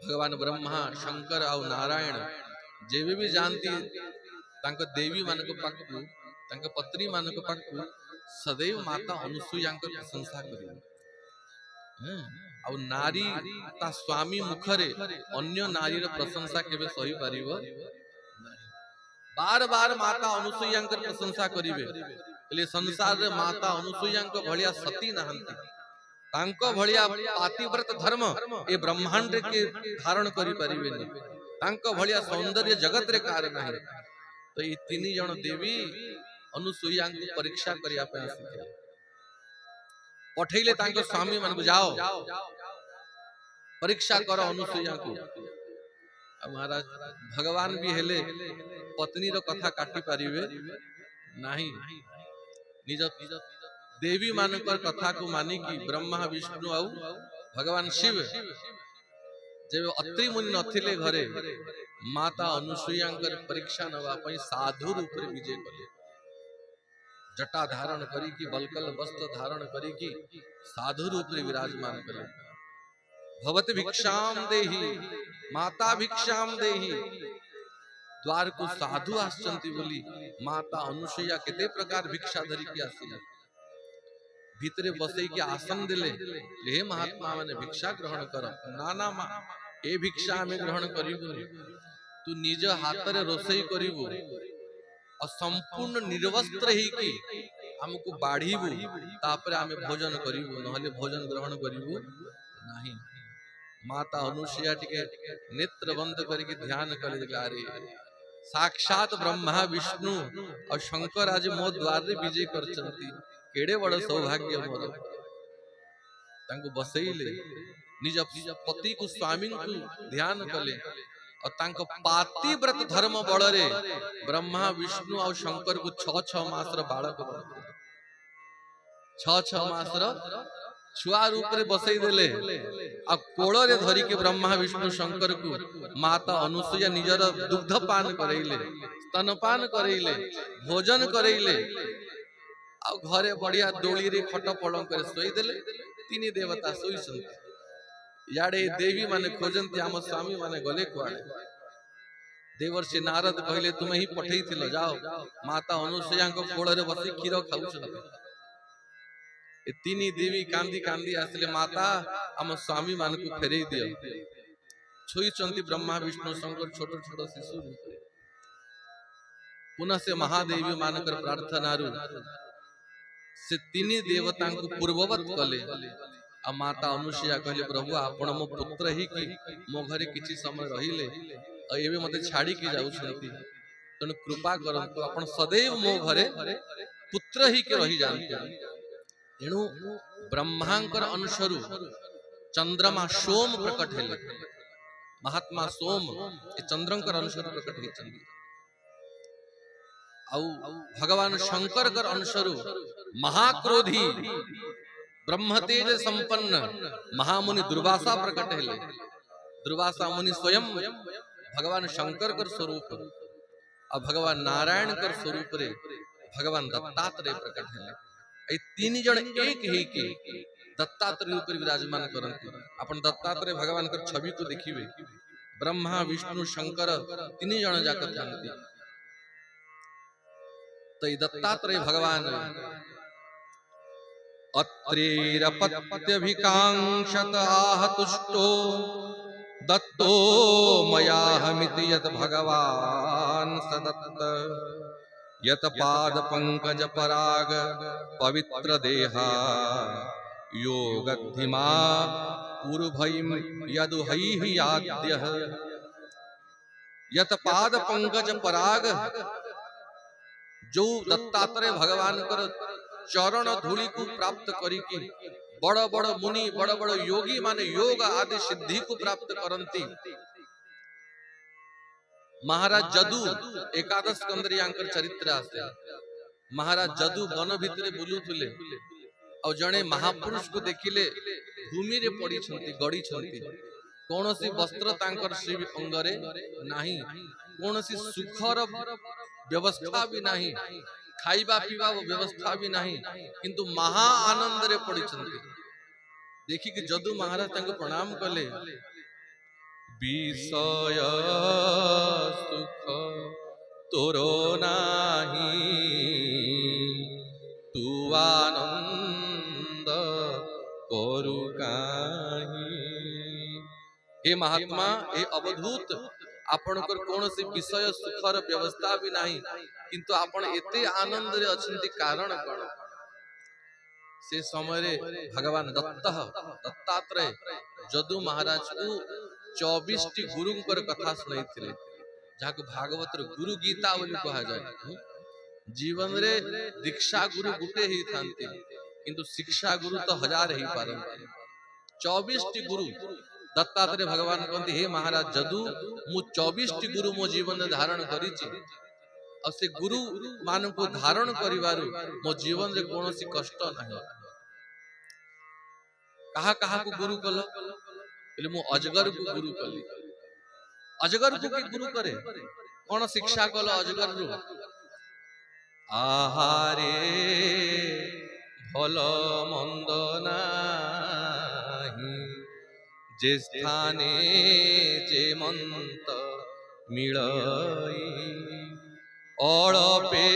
भगवान ब्रह्मा शंकर और नारायण जेबे भी जानती तांको देवी मान को पाकू तांको पत्नी मान को पाकू सदैव माता अनुसूया को प्रशंसा करिवे। और नारी ता स्वामी मुखरे अन्य नारी रो प्रशंसा केबे सही पारिबो बार बार माता अनुसूया प्रशंसा करिवे। संसार रे माता अनुसूया भलिया सती नहंती तांको भलिया पातिव्रत धर्म ए ब्रह्मांड के धारण करि परिबेनी तांको भलिया सौंदर्य जगत रे कार्य नाही। तो ये तीन जन देवी अनुसूया को परीक्षा करिया पे आसीथे पठैले तांको स्वामी मन को जाओ परीक्षा करो अनुसूया को। महाराज भगवान भी हेले पत्नी रो कथा काटी पारिबे नाही निज देवी मानकर कथा को मानी कि ब्रह्मा विष्णु आउ भगवान शिव जब अत्रि मुनि नथिले घरे माता अनुसूया परीक्षा नवा पई साधु रूप रे विजय कले। जटा धारण करी कि बलकल वस्त्र धारण करी कि साधु रूप रे विराजमान कले। भवत भिक्षाम देहि माता भिक्षाम देहि द्वार को साधु आसचंती बोली माता अनुसूया केते प्रकार भिक्षा धरी के आसिले भीतरे बसई के आसन दिले हे महात्मा माने भिक्षा ग्रहण कर ना ना मां ए भिक्षा हमें ग्रहण करिबु तू निज हाथ रे रोसई करिबु और संपूर्ण निर्वस्त्र ही की हमको बाढ़ीबु तापरे हमें भोजन करिबु नहले भोजन ग्रहण करिबु नाही। माता अनुसूया टिके नेत्र बंद करके ध्यान करे गारे साक्षात ब्रह्मा विष्णु और शंकर आज मो द्वार रे विजय करचंती केड़े बड़ सौभाग्य मोर तांको बसैले निज पति को स्वामी को ध्यान कले और तांको पातिव्रत धर्म बल रे ब्रह्मा विष्णु और शंकर को 6 मास रो बालक 6 मास रो छुआ रूप रे बसई देले आ कोड़ रे धरी के ब्रह्मा विष्णु शंकर को माता अनुसूया निजर दुग्ध पान करैले स्तनपान करैले भोजन करैले आ घरे बढ़िया डोली रे खट पलंग करे सोई देले तीन देवता सोई सन्ति याडे देवी माने खोजंती आम स्वामी माने गले कुआडे देवर्षि नारद कहले तुमे ही पठेई थिलो जाओ माता अनुसूया को कोड़ रे बसी खीर खाउछंती ए तीन देवी कांदी कांदी आसले माता आम स्वामी मान को फेरई दियो छुई चंती ब्रह्मा विष्णु शंकर छोट छोट शिशु पुनः से महादेवी मानकर प्रार्थना रु से तीन देवता को पूर्ववत कले आ माता अनुसूया कहले प्रभु आपण मो पुत्र ही कि मो घरे किछि समय रहिले आ एबे मते छाड़ी के जाउ छंती तने कृपा करंतु आपण सदैव मो घरे पुत्र ही के रही जानते एणु ब्रह्मांकर अनुसरु चंद्रमा सोम प्रकट हेले महात्मा सोम ए चंद्रंकर अनुसरु प्रकट हेचंदी आउ भगवान शंकर कर अनुसरु महाक्रोधी ब्रह्मतेज संपन्न महामुनि दुर्वासा प्रकट हेले। दुर्वासा मुनि स्वयं भगवान शंकर कर स्वरूप और भगवान नारायण कर स्वरूप रे भगवान दत्तात्रेय प्रकट हेले। ए तीन जन एक ही के दत्तात्रेय ऊपर विराजमान करंती अपन दत्तात्रेय भगवान कर छवि को देखिबे ब्रह्मा विष्णु शंकर तीन जन जाकर जानती तो दत्तात्रेय भगवान अत्रेरपत्यभिकांक्षत आहतुष्टो दत्तो मयाहमिति यत भगवान सदत्त यत पाद पंकज पराग पवित्र देहा योगद्धिमा पूर्वभयम यदुहैः याद्यः यत पाद पंकज पराग जो दत्तात्रेय भगवान कर चरण धूलि को प्राप्त करी की बड़ बड़ मुनि बड़ बड़ योगी माने योग आदि सिद्धि को प्राप्त करंती। महाराज जदू एकादश स्कंदरी चरित्र आसे महाराज जदू वन भितरे बुलुथिले और जड़े महापुरुष को देखिले भूमि रे पड़ी गड़ी कौन सी वस्त्र तांकर श्री अंगरे नाही, कौन सी सुखर व्यवस्था भी नहीं, खाइबा पीवा व्यवस्था भी नहीं, किंतु महा आनंद रे पड़ी। देखी कि जदू महाराज तांको प्रणाम कले, विषय सुख तोरो नाही, तू आनंद करू काहि। हे महात्मा, हे अवधूत, आपण कौन सी विषय सुखर व्यवस्था भी नहीं, किंतु आपण एते आनंद रे अछंती, कारण कौन? से समय भगवान दत्तात्रेय जदू महाराज को 24 गुरुंकर कथा सुनाई, जहाँ भागवत गुरु गीता कहा जाए। जीवन रे दीक्षा गुरु गुटे ही थांती, किंतु शिक्षा गुरु तो हजार ही पारंती। 24 गुरु दत्तात्रेय भगवान कहते, हे महाराज जदू मु 24 गुरु मो जीवन धारण करी, और से गुरु मान को धारण करिवारु मो जीवन रे कोनोसी कष्ट नहीं। कहा कहा को गुरु कल, बोले मु अजगर को गुरु कली। अजगर को के गुरु करे, कौन शिक्षा कल अजगर रु? आहारे भल मंद नाही, जे स्थाने जे मंत मिलई, अड़पे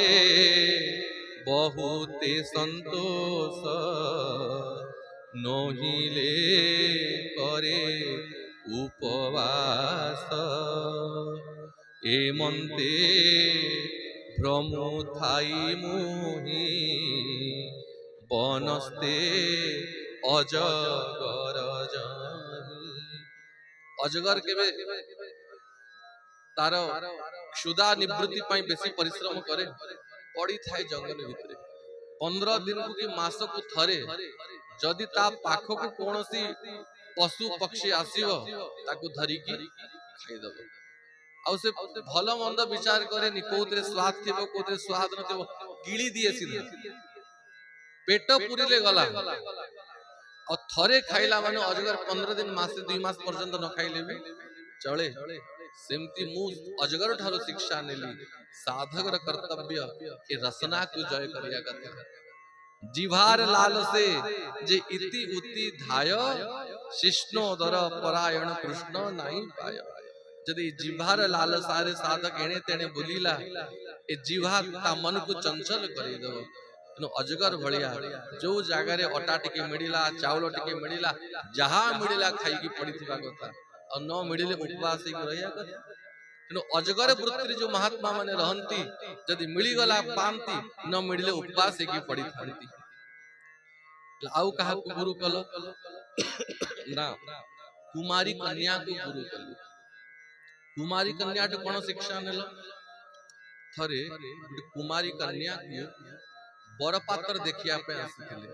बहुते संतोष, नहिले करे उपवास, एमंते भ्रमु थाई मुहि, बनस्ते अजगर जाहि। अजगर केबे तार क्षुधा निवृत्ति पाई बेसी परिश्रम करे, पड़ी थाए जंगल भितरे। 15 दिन को कि मास को थरे जदि ता पाख को कौनसी पशु पक्षी आसीबो, ताकू धरिकी खाइदबो। आउ से भल मंद विचार करे नि, कोतरे स्वाद थिबो कोतरे स्वाद नथिबो, गिली दिए सीधा। पेट पुरिले गला, और थरे खाइला माने अजगर 15 दिन मासे 2 मास पर्यंत न खाइले भी चले। सेमती मु अजगर ठारो शिक्षा नेली, साधकर कर्तव्य के रसना को जय करिया कथा। जिभार लाल से जे इति उति धाय, शिष्णोदर परायण कृष्ण नहीं पाय। जदि जिभार लाल सारे साधक एणे तेणे बुलीला, ए जिभा ता मन को चंचल करी दो। तेणु अजगर भलिया जो जगार अटा टिके मिलिला, चाउल टिके मिलिला, जहाँ मिलिला खाई पड़ी थिबा कथा, और न मिलिले उपवास ही रहिया कथा। तेणु अजगर वृत्ति जो महात्मा माने रहंती, जदि मिली गला पांती, न मिलिले उपवास ही पड़ी थांती। आउ कहा को गुरु कलो ना, कुमारी कन्या को गुरु कलो। कुमारी कन्या तो कौन शिक्षा नेलो? थरे कुमारी कन्या को बरपात्र देखिया पे आसीथिले,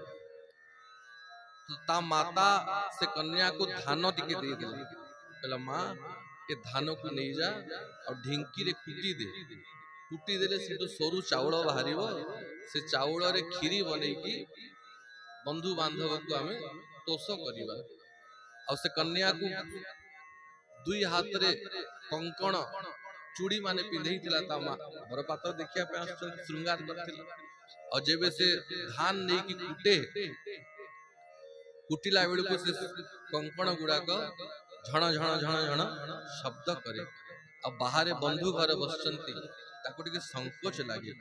तो ता माता से कन्या को धान टिके दे देला। कहला मां ए धान को नहीं जा और ढिंकी रे कुटी देले से तो सरू चाउल बाहरिबो, से चाउल रे खीरी बनेकी बंधु बांधव को आमे तोष करिबा। और से कन्या को 2 हाथ रे कंकण चूड़ी माने पिंधई थिला, ता मां बरपात्र देखिया पे आछन श्रृंगार करथिला। और जेबे से धान नहीं की कुटिला बेलू को से कंकण गुड़ाक झण झण झण झण शब्द करे। अब बाहर बंधु घर बसचंती, ताको टिके संकोच लागे,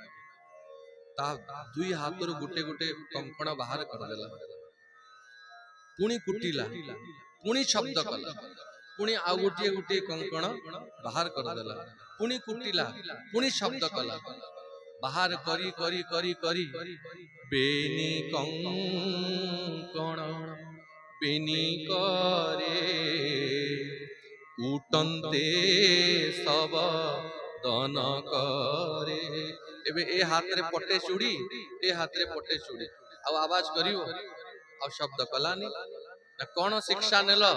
ता 2 हाथ रो गुटे गुटे कंकण बाहर कर देला। पुणी कुटिला, पुणी शब्द कला, पुणी आ गुटे गुटे कंकण बाहर कर देला। पुणी कुटिला, पुणी शब्द कला, बाहर करी करी करी करी बेनी कंकण बेनी करे, उटंते सब दन करे। एबे ए हाथ रे पटे चूड़ी, ए हाथ रे पटे चूड़ी, आ आवाज करियो आ शब्द कलानी ना। कौन शिक्षा नेलो?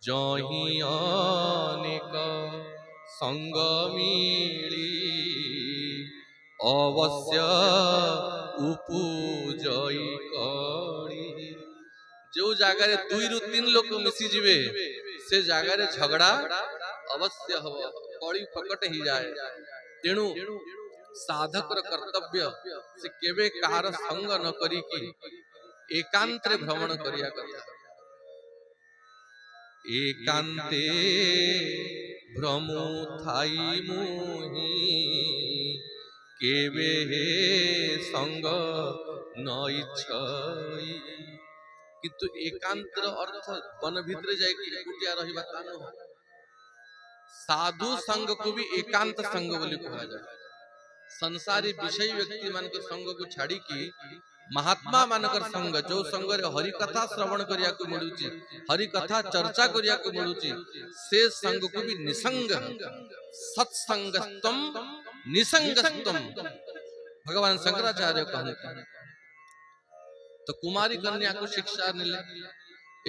जही अनेक संग मिली, अवश्य उपजई कड़ी जो जगार 2 रु 3 लोक मिसी जिवे से जगार झगड़ा अवश्य हब कड़ी प्रकट ही जाए तेणु साधकर कर्तव्य से केवे कार संग न करी कि एकांत रे भ्रमण करिया कथा एकांते भ्रमु थाई मुहि केवे संग न इच्छई किंतु एकांतर अर्थ वन भितर जाई कि एकुटिया रहिबा तानो साधु संग को भी एकांत संग बोली कहा जाए संसारी विषय व्यक्ति मान के संग को छाड़ी की महात्मा मानकर संग जो संग रे हरि कथा श्रवण करिया को मिलुची हरि कथा चर्चा करिया को मिलुची से संग को भी निसंग सत्संगस्तम निसंगस्तम भगवान शंकराचार्य कहते तो कुमारी कन्या को शिक्षा मिले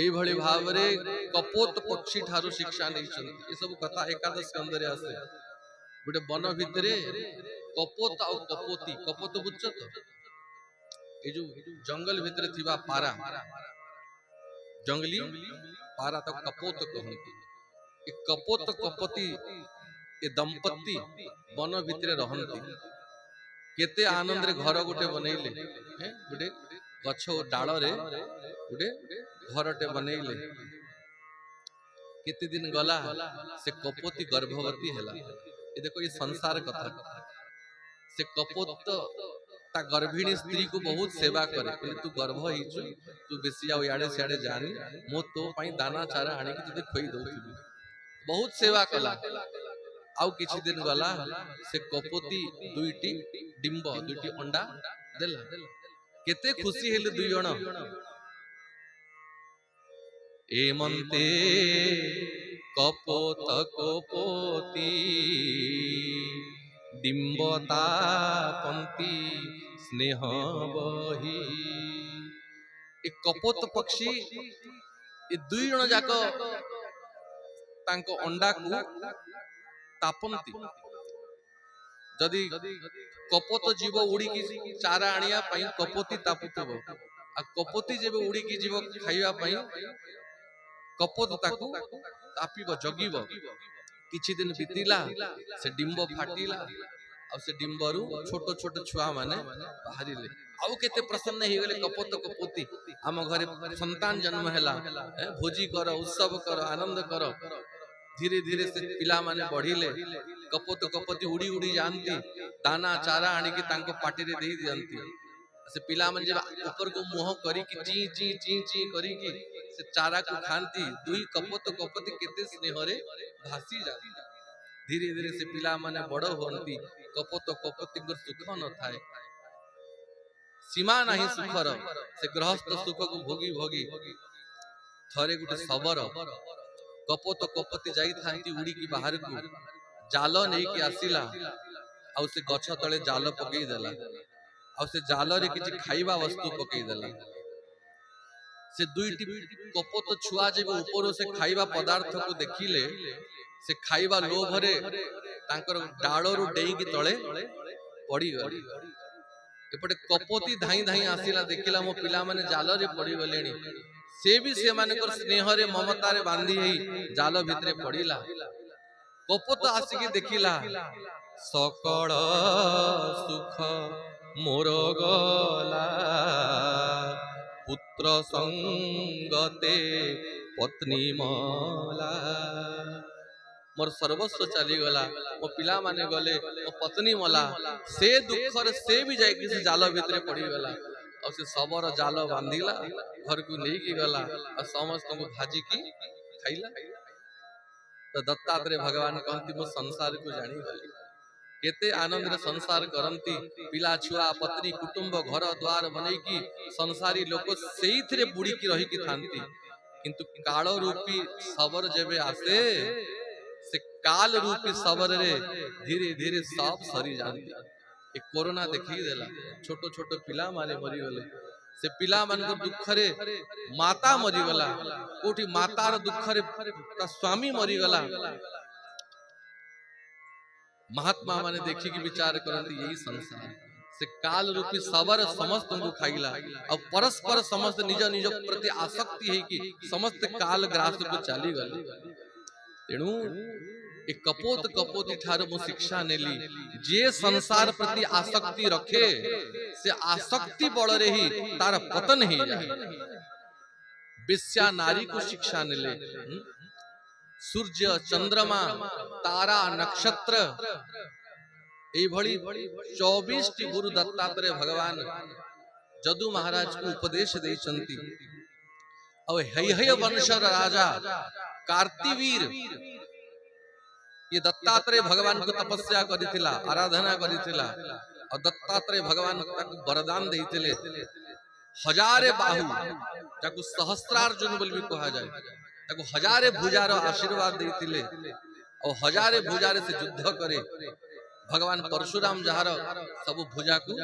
एई भली भावरे कपोत पक्षी ठारू शिक्षा नहीं छन ये सब कथा एकादश स्कंद रे आसे गोटे वन भितरे कपोत आ कपोती कपोत बुझछ तो ए जो जंगल भितरे थिबा पारा जंगली पारा तो कपोत कहंती ए कपोत कपोती ए दंपति वन भितरे रहंती केते आनंद रे घर गोटे बनैले गोटे गछ डाल रे गोटे घरटे बनैले केते दिन गला से कपोती गर्भवती हैला ये देखो ये संसार कथा से कपोत ता गर्भिणी स्त्री को बहुत सेवा करे कहले तू गर्भ हिचु तू बेसी आ याडे सियाडे जानी मो तो पई दाना चारा आनी कि तुते खोई दउथिबी बहुत सेवा कला आउ किछि दिन गला से कपोती दुईटी डिंब दुईटी अंडा देला केते खुशी हेले दुई जण एमंते कपोत कपोती डिंबता पंती स्नेह बही ए कपोत पक्षी ए दुई जण जाक तांको अंडा को तापंती जदि कपोत जीव उड़ी की चारा आनिया पई कपोती तापुतब आ कपोती जेबे उड़ी की जीव खाइबा पई कपोत ताकू तापिब जगिब किछि दिन बीतिला से डिंब फाटिला आ से डिंबरु छोट छोट छुआ माने बाहरिले आउ केते प्रसन्न हे गेले कपोत कपोती हम घरे संतान जन्म हैला भोजी कर उत्सव कर आनंद कर धीरे धीरे से पिला माने बढ़िले कपोत कपोती उड़ी उड़ी जानती दाना चारा आनी की तांको पाटी रे देई दियंती से पिला मन जब ऊपर को मुंह करी की ची ची ची ची करी की से चारा को खांती दुई कपोत कपोती केते स्नेह रे भासी जाती धीरे धीरे से पिला माने बड़ होंती कपोत कपोती को सुख न थाए सीमा नहीं सुखर से गृहस्थ सुख को भोगी भोगी थरे गुटे सबर कपोत कपोती जाई थांती उड़ी की बाहर को जाल नहीं की आसिला आउ से गछ तळे जाल पकई देला आउ से जाल रे किछि खाइबा वस्तु पकई देला से दुईटी कपोत छुआ जेबे ऊपर से खाइबा पदार्थ को देखिले से खाइबा लोभ रे तांकर डाळरू डेई की तळे पड़ी गले एपटे कपोती धाई धाई आसिला देखिला मो पिला माने जाल रे पड़ी गलेनी से भी से मानकर स्नेह रे ममता रे बांधी हई जाल भितरे पड़ीला कपोत आसिकी देखिला सकल सुख मोर गला पुत्र संगते पत्नी मला मोर सर्वस्व चली गला मो पिला माने गले मो पत्नी मला से दुख रे से भी जाय कि जाल भितरे पड़ी गला और से सबर जाल बांधिला घर को नहीं की गला और समस्त को भाजी की खाइला तो दत्तात्रेय भगवान कहती मो संसार को जानी गली केते आनंद रे संसार करंती पिला छुआ पत्नी कुटुंब घर द्वार बनई की संसारी लोक सेइथरे बुड़ी की रही की थांती किंतु काल रूपी सबर जेबे आसे से काल रूपी सबर रे धीरे धीरे सब सरी जानती ए कोरोना देखी देला छोटो छोटो पिला माने मरी गले से पिला मान को दुख रे माता मरी गला कोठी मातार दुख रे ता स्वामी मरी गला महात्मा माने देखी की विचार करती यही संसार से काल रूपी सबर समस्त को खाइला और परस्पर समस्त निज निज प्रति आसक्ति है कि समस्त काल ग्रास को चली गले तेणु एक कपोत कपोती ठार मु शिक्षा नेली जे संसार प्रति आसक्ति रखे से आसक्ति बल रे ही तार पतन ही जाए बेश्या नारी को शिक्षा नेले सूर्य चंद्रमा तारा नक्षत्र एई भली 24 टी गुरु दत्तात्रेय भगवान जदु महाराज को उपदेश देइचंती और हय वंशर राजा कार्तिवीर ये दत्तात्रेय भगवान को तपस्या करिथिला आराधना करिथिला और दत्तात्रेय भगवान ताकू वरदान देइथिले हजारे बाहु ताकू सहस्रार्जुन बोली भी कहा जाए ताकू हजारे भुजार आशीर्वाद देइथिले और हजारे भुजारे से युद्ध करे भगवान परशुराम जार सब भुजा को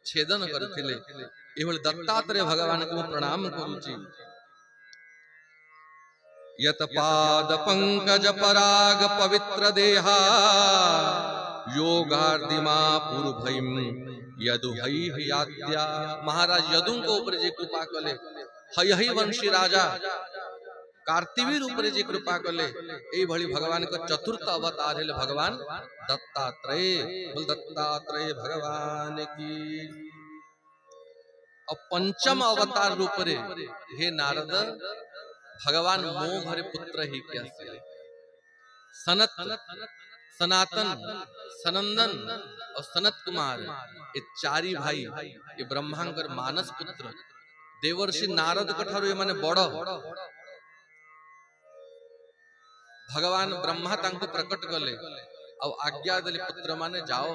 छेदन करथिले एवं दत्तात्रेय भगवान को प्रणाम करूची यत पाद पंकज पराग पवित्र देहा योगार्दिमा पूर्वभयम यदु हई याद्या महाराज यदु को ऊपर जे कृपा कले हई वंशी राजा कार्तिवीर ऊपर जे कृपा कले एई भली भगवान को चतुर्थ अवतार है भगवान दत्तात्रेय बोल दत्तात्रेय भगवान की और पंचम अवतार रूप रे हे नारद भगवान मोह भरे पुत्र ही क्या सनत सनातन सनंदन और सनत कुमार ये चारी भाई ये ब्रह्मांकर मानस पुत्र देवर्षि नारद कठारु ये माने बड़ भगवान ब्रह्मा तांको प्रकट कले और आज्ञा देले पुत्र माने जाओ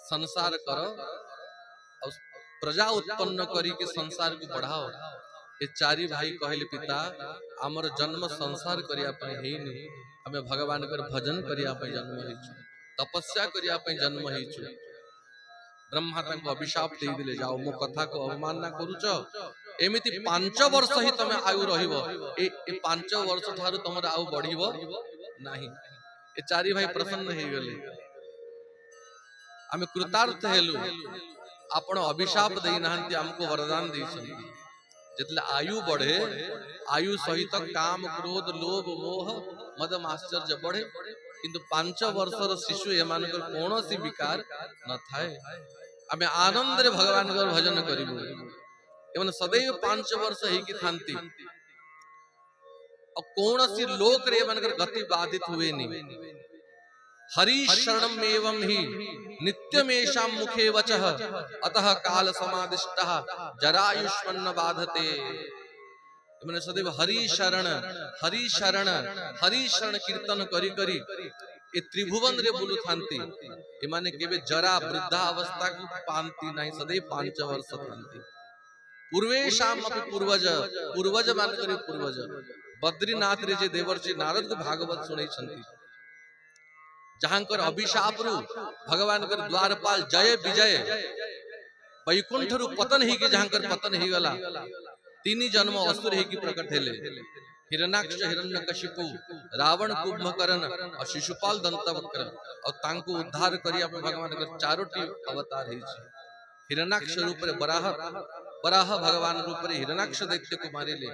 संसार करो और प्रजा उत्पन्न करी के संसार को बढ़ाओ ये चारी भाई कहले पिता आमर जन्म संसार करिया पई हेनी हमें भगवान कर भजन करिया पई जन्म हेछु तपस्या करिया पई जन्म हेछु ब्रह्मा तांको अभिशाप दे दिले जाओ मो कथा को अवमानना करूच एमिति 5 वर्ष ही तमे आयु रहिबो ए 5 वर्ष थारु तमर आयु बढ़िबो नाही ए चारी भाई प्रसन्न हे गेले आमे कृतार्थ हेलु आपण अभिशाप देई नाहंती हमको वरदान देइछन जितले आयु बढ़े आयु सहित काम क्रोध लोभ मोह मद आश्चर्य बढ़े किंतु 5 वर्षर शिशु एमानकर कोनोसी विकार न थाए आमे आनंद रे भगवान कर भजन करिबु एमन सदैव 5 वर्ष हे कि थांती और कोनोसी लोक रे एमानकर गति बाधित हुए नी हरि शरणम एवं ही नित्यमेषां मुखे वचः अतः काल समादिष्टः जरायुष्मन्न बाधते मैंने सदैव हरि शरण कीर्तन करी करी ए त्रिभुवन रे बोलु थांती ए माने केबे जरा वृद्धा अवस्था को पांती नहीं सदैव 5 वर्ष थांती पूर्वेशाम अपि पूर्वज मान करी पूर्वज बद्रीनाथ रे जे देवर्षि नारद को भागवत सुनै छंती जहांकर अभिशाप रु भगवान कर द्वारपाल जय विजय वैकुंठ रु पतन ही के जहांकर पतन ही गला 3 जन्म असुर ही की प्रकट हेले हिरणाक्ष हिरण्यकशिपु रावण कुंभकर्ण और शिशुपाल दंतवक्र और तांको उद्धार करिया भगवान कर चारोटी अवतार है हिरणाक्ष रूप रे बराह भगवान रूप रे हिरणाक्ष दैत्य को मारिले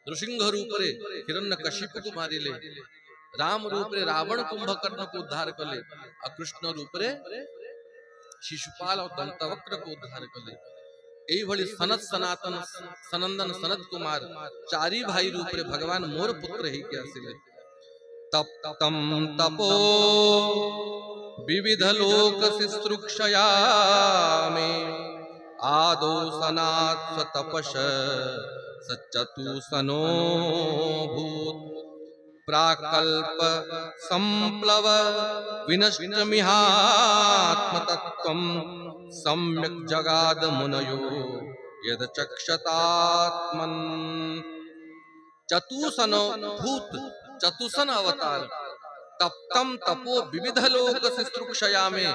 नृसिंह रूप रे हिरण्यकशिपु को मारिले राम रूप रे रावण कुंभकर्ण को उद्धार कले और कृष्ण रूप रे शिशुपाल और दंतवक्र को उद्धार कले एई भली सनत सनातन सनंदन सनत कुमार चारी भाई रूप रे भगवान मोर पुत्र ही के आसिले तप तम तपो विविध लोक शुश्रूषया में आदो सनात तपस सचतु सनो भूत प्राकल्प संप्लव विनष्टमिहात्म तत्त्वं सम्यक जगाद मुनयो यद चक्षतात्मन चतुसनो भूत चतुसन अवतार तप्तम तपो विविध लोक शुश्रूषया में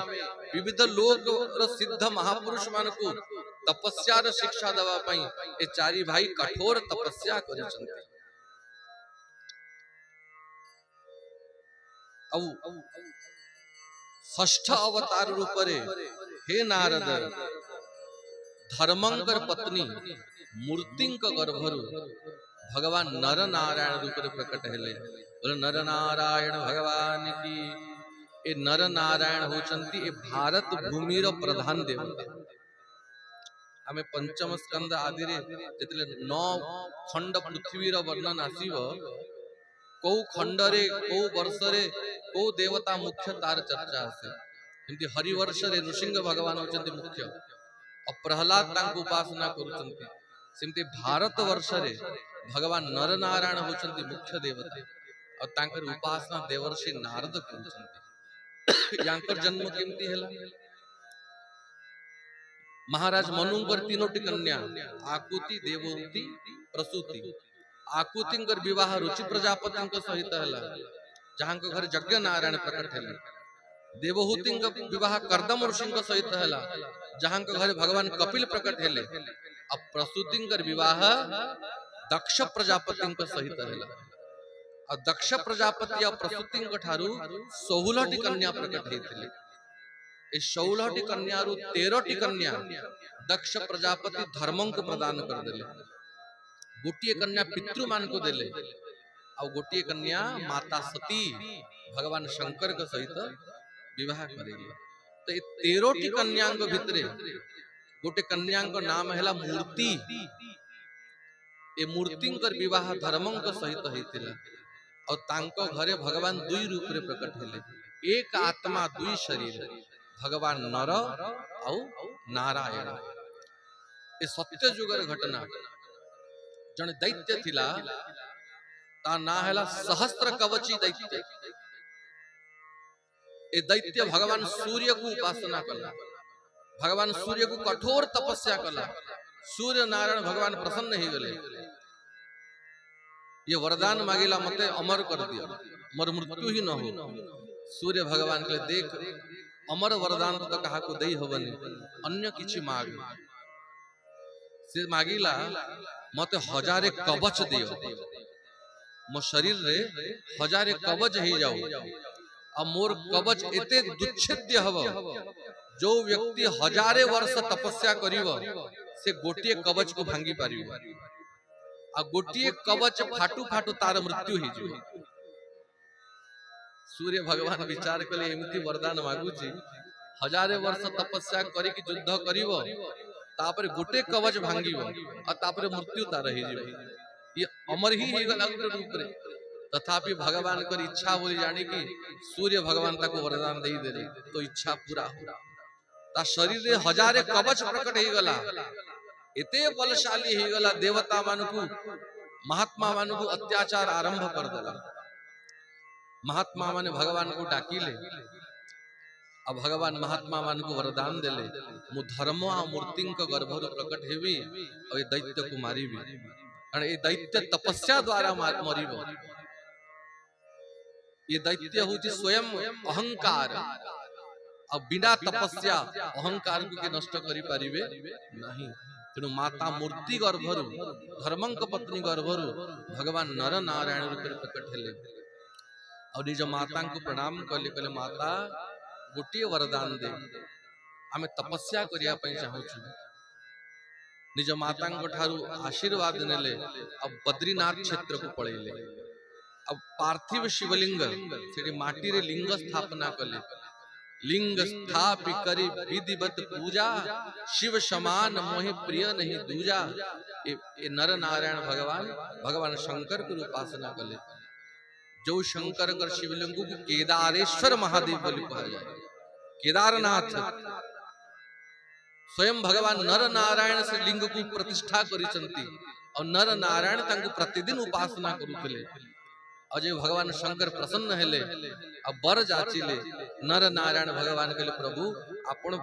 विविध लोक सिद्ध महापुरुष मान को तपस्या शिक्षा देवा पई ए चारी भाई कठोर तपस्या करिसंती षष्ठ अवतार रूप रे हे नारद धर्मंकर पत्नी मूर्तिंक गर्भरु भगवान नर नारायण रूप रे प्रकट हेले। बोले नर नारायण भगवान की। ए नर नारायण होचंती ए भारत भूमिर प्रधान देवता। आमे पंचम स्कंद आदि रे जेतले 9 खंड पृथ्वीर वर्णन आसीबो को खंड रे को वर्ष रे को देवता मुख्य तार चर्चा आसे। एमती हरिवर्ष रे नृसिंह भगवान होचंती मुख्य और प्रहलाद तांको उपासना करूचंती। सेमती भारत वर्ष रे भगवान नर नारायण होचंती मुख्य देवता और तांकर उपासना देवर्षि नारद करूचंती। यांकर जन्म केमती हैला? महाराज मनुंकर तीनोटी कन्या आकुति देवहूति प्रसूति। आकुतिंकर विवाह रुचि प्रजापति सहित हैला जहां के घर यज्ञ नारायण प्रकट हेले। देवहूतिंक विवाह कर्दम ऋषि सहित हैला जहां के घर भगवान कपिल प्रकट हेले। अब प्रसूतिंकर विवाह दक्ष प्रजापति सहित हैला और दक्ष प्रजापति और प्रसूतिंक ठारू 16टी कन्या प्रकट हेतिले। ए 16टी कन्यारू 13टी कन्या दक्ष प्रजापति धर्मं को प्रदान कर देले। गोटिए कन्या पितृ मान को देले और गोटिए कन्या माता सती भगवान शंकर के सहित विवाह करेले। तो 13टी कन्यांग भितरे गोटे कन्यांग नाम हैला मूर्ति। ए मूर्तिंकर विवाह धर्मं के सहित हेतिला और तांको घरे भगवान दुई रूप रे प्रकट हेले। एक आत्मा दुई शरीर भगवान नर और नारायण। ए सत्य जुगर घटना जने दैत्य थिला ता ना हैला सहस्त्र कवची दैत्य। ए दैत्य भगवान सूर्य को उपासना कला। भगवान सूर्य को कठोर तपस्या कला। सूर्य नारायण भगवान प्रसन्न ही गले। ये वरदान मांगेला मते अमर कर दिया मोर मृत्यु ही न हो। सूर्य भगवान के देख अमर वरदान तो कहा को दई होबनी अन्य किछि माग से मागिला मते 1000 कवच दियो। मो शरीर रे 1000 कवच ही जाओ आ मोर कवच एते दुच्छेद्य हब जो व्यक्ति 1000 वर्ष तपस्या करिवो से गोटिए कवच को भांगी पारिबो आ गोटिए कवच फाटू फाटू तार मृत्यु ही जो। सूर्य भगवान विचार कले एमती वरदान मागुची 1000 वर्ष तपस्या करी कि युद्ध करिवो तापर गोटे कवच भांगिवो आ तापर मृत्यु तार ही जो। ये अमर ही गला रूप रे। तथापि भगवान कर इच्छा बोली जानी कि सूर्य भगवान ताको वरदान दे देले तो इच्छा पूरा हो। ता शरीर रे 1000 कवच प्रकट ही गला एते बलशाली ही गला देवता मानकु महात्मा मानकु अत्याचार आरंभ कर देला। महात्मा माने भगवान को डाकिले अब भगवान महात्मा मान को वरदान देले मु धर्म आ मूर्ति गर्भर प्रकट हेबी और ये दैत्य को मारिबी कारण ये दैत्य तपस्या द्वारा मरिबो। ये दैत्य होची स्वयं अहंकार अब बिना तपस्या अहंकार को के नष्ट करि पारिबे नहीं। तेणु माता मूर्ति गर्भरु धर्मंक पत्नी गर्भरु भगवान नर नारायण रूप प्रकट हेले और निज माता को प्रणाम कले कले माता गोटे वरदान दे आमे तपस्या करिया पई चाहूछु। निज माता ठारू आशीर्वाद नेले अब बद्रीनाथ क्षेत्र को पळेले। अब पार्थिव शिवलिंग सेठी माटी रे लिंग स्थापना कले। लिंग स्थापि करी विधिवत पूजा शिव समान मोहि प्रिय नहीं दूजा। ए नर नारायण भगवान शंकर को उपासना कले। जो शंकर कर शिवलिंग को केदारेश्वर महादेव बोली कहा जाए। केदारनाथ स्वयं भगवान नर नारायण से लिंग को प्रतिष्ठा करिसंती और नर नारायण तांको प्रतिदिन उपासना करुतले। और जे भगवान शंकर प्रसन्न हेले अब बर जाचिले नर नारायण भगवान कहले प्रभु आपण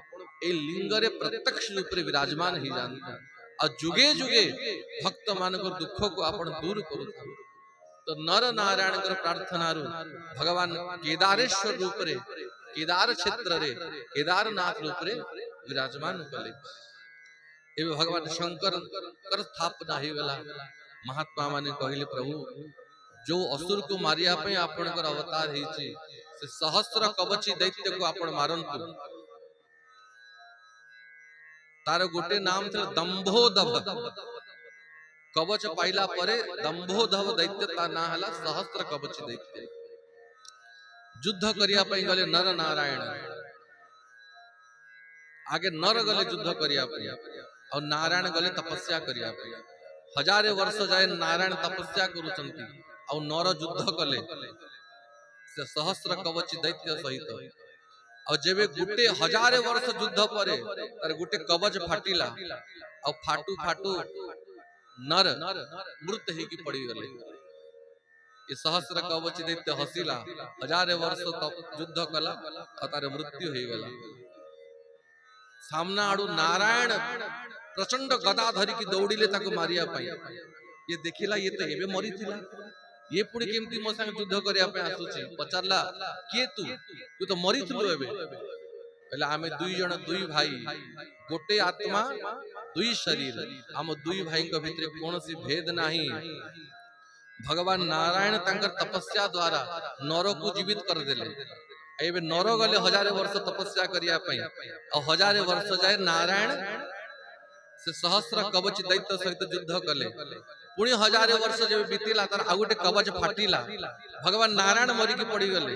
ए लिंग रे प्रत्यक्ष रूप रे विराजमान ही जानता और जुगे जुगे भक्त मानकर दुख को आपण दूर करूता। तो नर नारायण कर प्रार्थना रु भगवान केदारेश्वर रूप रे केदार क्षेत्र रे केदारनाथ रूप रे विराजमान कले। एवं भगवान शंकर कर स्थापना ही गला। महात्मा माने कहले प्रभु जो असुर को मारिया पे आपनकर अवतार हेछि से सहस्र कवची दैत्य को आपण मारंतु। तार गोटे नाम था दंभोदभ। कवच पाइला परे दंभोदभ दैत्य ता ना हला सहस्त्र कवच दैत्य। युद्ध करिया पई गले नर नारायण, आगे नर गले युद्ध करिया पई और नारायण गले तपस्या करिया पई। हजारे वर्ष जाए नारायण तपस्या करूचंती और नर युद्ध कले से सहस्त्र कवच दैत्य सहित। और जेबे गुटे हजारे वर्ष युद्ध परे तार गुटे कवच फाटिला और फाटू फाटू नर मृत ही की पड़ी गले। ये सहस्त्र कवच दैत्य हसिला, हजारे वर्ष युद्ध कला और तार मृत्यु हो गला। सामना आड़ू नारायण प्रचंड गदा धरी की दौड़िले ताको मारिया पाई। ये देखिला ये तो एबे मरी थिला, ये पुणी केमती मो संग युद्ध करिया पे आसुची। पचारला के तू तो मरी थिलु एबे। पहले आमे दुई जण दुई भाई, गोटे आत्मा दुई शरीर, आम दुई भाई के भितरे कोनोसी भेद नाही। भगवान नारायण तांकर तपस्या द्वारा नर को जीवित कर देले। एबे नर गले हजारे वर्ष तपस्या करिया पई और हजारे वर्ष जाए नारायण से सहस्त्र कवच दैत्य सहित युद्ध कले। पुणी हजारे वर्ष जब बीतीला तार आ गोटे कवच फाटिला, भगवान नारायण मरी की पड़ी गले।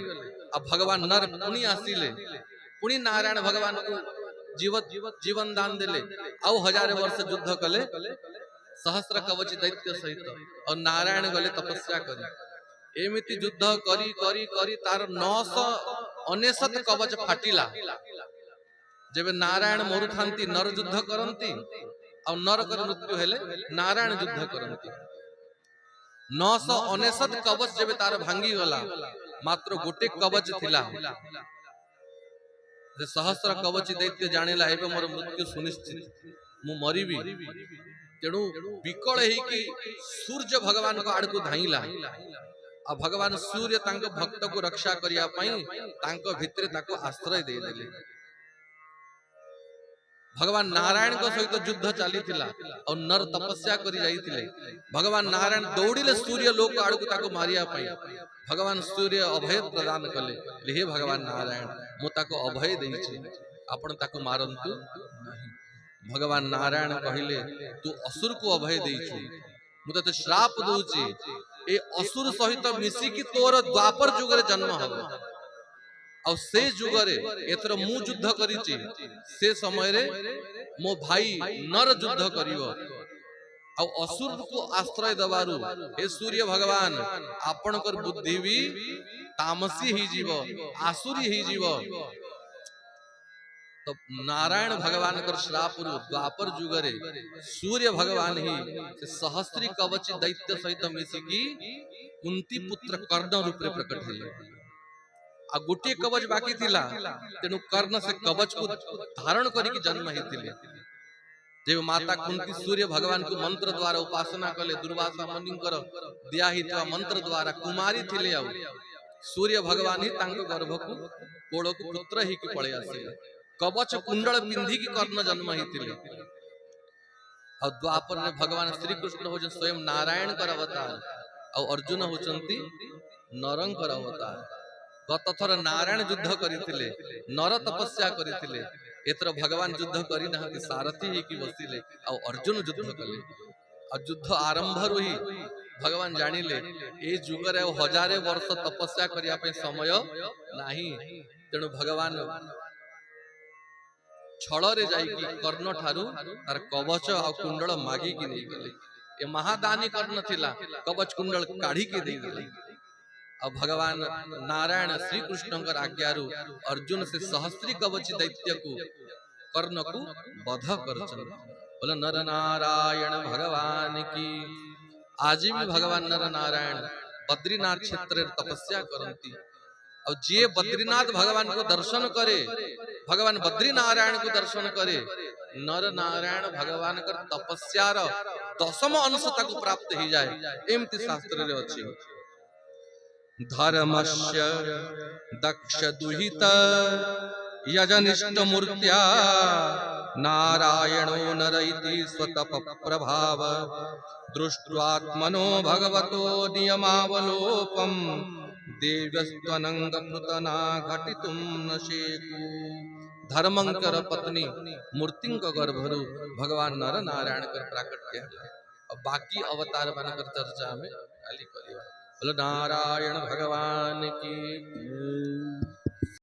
अब भगवान नर पुणी आसिले, पुणी नारायण भगवान को जीवन दान देले और हजारे वर्ष युद्ध कले सहस्त्र कवच दैत्य सहित और नारायण गले तपस्या करी। एमिति युद्ध करी करी करी तार 999 कवच फाटिला। जब नारायण मरु थांती नर युद्ध करंती और नर कर मृत्यु हेले नारायण युद्ध करंती। 999 कवच जब तार भांगी गला, मात्र गोटे कवच थिला। सहस्त्र कवच दैत्य जानिला एबे मोर मृत्यु सुनिश्चित, मु मरिबी। तेणु विकल ही कि सूर्य भगवान को आड़ को धाइला। आ भगवान सूर्य तांको भक्त को रक्षा करिया पई तांको भितरे ताको आश्रय दे देले। भगवान नारायण को सहित युद्ध चली थिला और नर तपस्या करी जाइथिले। भगवान नारायण दौड़िले सूर्य लोक आड़ को ताको मारिया पई। भगवान सूर्य अभय प्रदान कले, हे भगवान नारायण मु ताको अभय देइछि, आपण ताको मारंतु नाही। भगवान नारायण कहिले तू असुर को अभय देइछु, मु तते श्राप दूची, ए असुर सहित मिसी की तोर द्वापर जुगरे जन्म हबो। और से जुगरे एथर मु युद्ध करिछि, से समय रे मो भाई नर युद्ध करिवो। और असुर को आश्रय दबारु हे सूर्य भगवान आपनकर बुद्धि भी तामसी ही जीव, आसुरी ही जीव। तो नारायण भगवान कर श्राप द्वापर जुगरे सूर्य भगवान ही से सहस्त्री कवच दैत्य सहित मिसिकी कुंती पुत्र कर्ण रूप रे प्रकट हेले। आ गोटे कवच बाकी थिला, तेनु कर्ण से कवच को धारण करी जन्म हेतिले। जब माता कुंती सूर्य भगवान को मंत्र द्वारा उपासना कले, दुर्वासा मुनिंकर दिया हितवा मंत्र द्वारा कुमारी थिले। आउ सूर्य भगवान ही तांको गर्भ को कोड़ को पुत्र ही की पळे आसिले। कवच कुंडल पिंधी की कर्ण जन्म हेतिले। और द्वापर में भगवान श्री कृष्ण हो स्वयं नारायण कर अवतार और अर्जुन होचंती नरं कर अवतार। गत थर नारायण युद्ध करिथिले, नर तपस्या करिथिले, एतर भगवान युद्ध करी ना कि सारथी ही की बसिले और अर्जुन युद्ध कले। और युद्ध आरंभ रही भगवान जानिले ए जुगरे हजारे वर्ष तपस्या करिया पे समय नाही। तेणु भगवान छल रे जाइकी कर्ण ठारू तार कवच और कुंडल मागी की नहीं गले। ए महादानी कर्ण थिला, कवच कुंडल काढ़ी के दे देले। और भगवान नारायण श्री कृष्ण आज्ञारु अर्जुन से सहस्त्री कवच दैत्य को कर्ण को वध करछन। बोला नर नारायण भगवान की। आज भी भगवान नर नारायण बद्रीनाथ क्षेत्र तपस्या करती। और जे बद्रीनाथ भगवान को दर्शन करे, भगवान बद्री नारायण को दर्शन करे, नर नारायण भगवान कर तपस्यार 10म अंश तक प्राप्त हो जाए। एमती शास्त्र रे अछि। धर्मस्य दक्ष दुहित यजनिष्ठ मूर्त्या नारायणो नर इति स्वतप प्रभाव दृष्ट्वात्मनो भगवतो नियमावलोकम् देव्यस्त्वनंग पृतना घटितुं न शेकु। धर्मंकर पत्नी मूर्तिंक गर्भरु भगवान नर नारायण कर प्राकट के अब बाकी अवतार मानकर चर्चा में खाली करिया। बोलो नारायण भगवान की।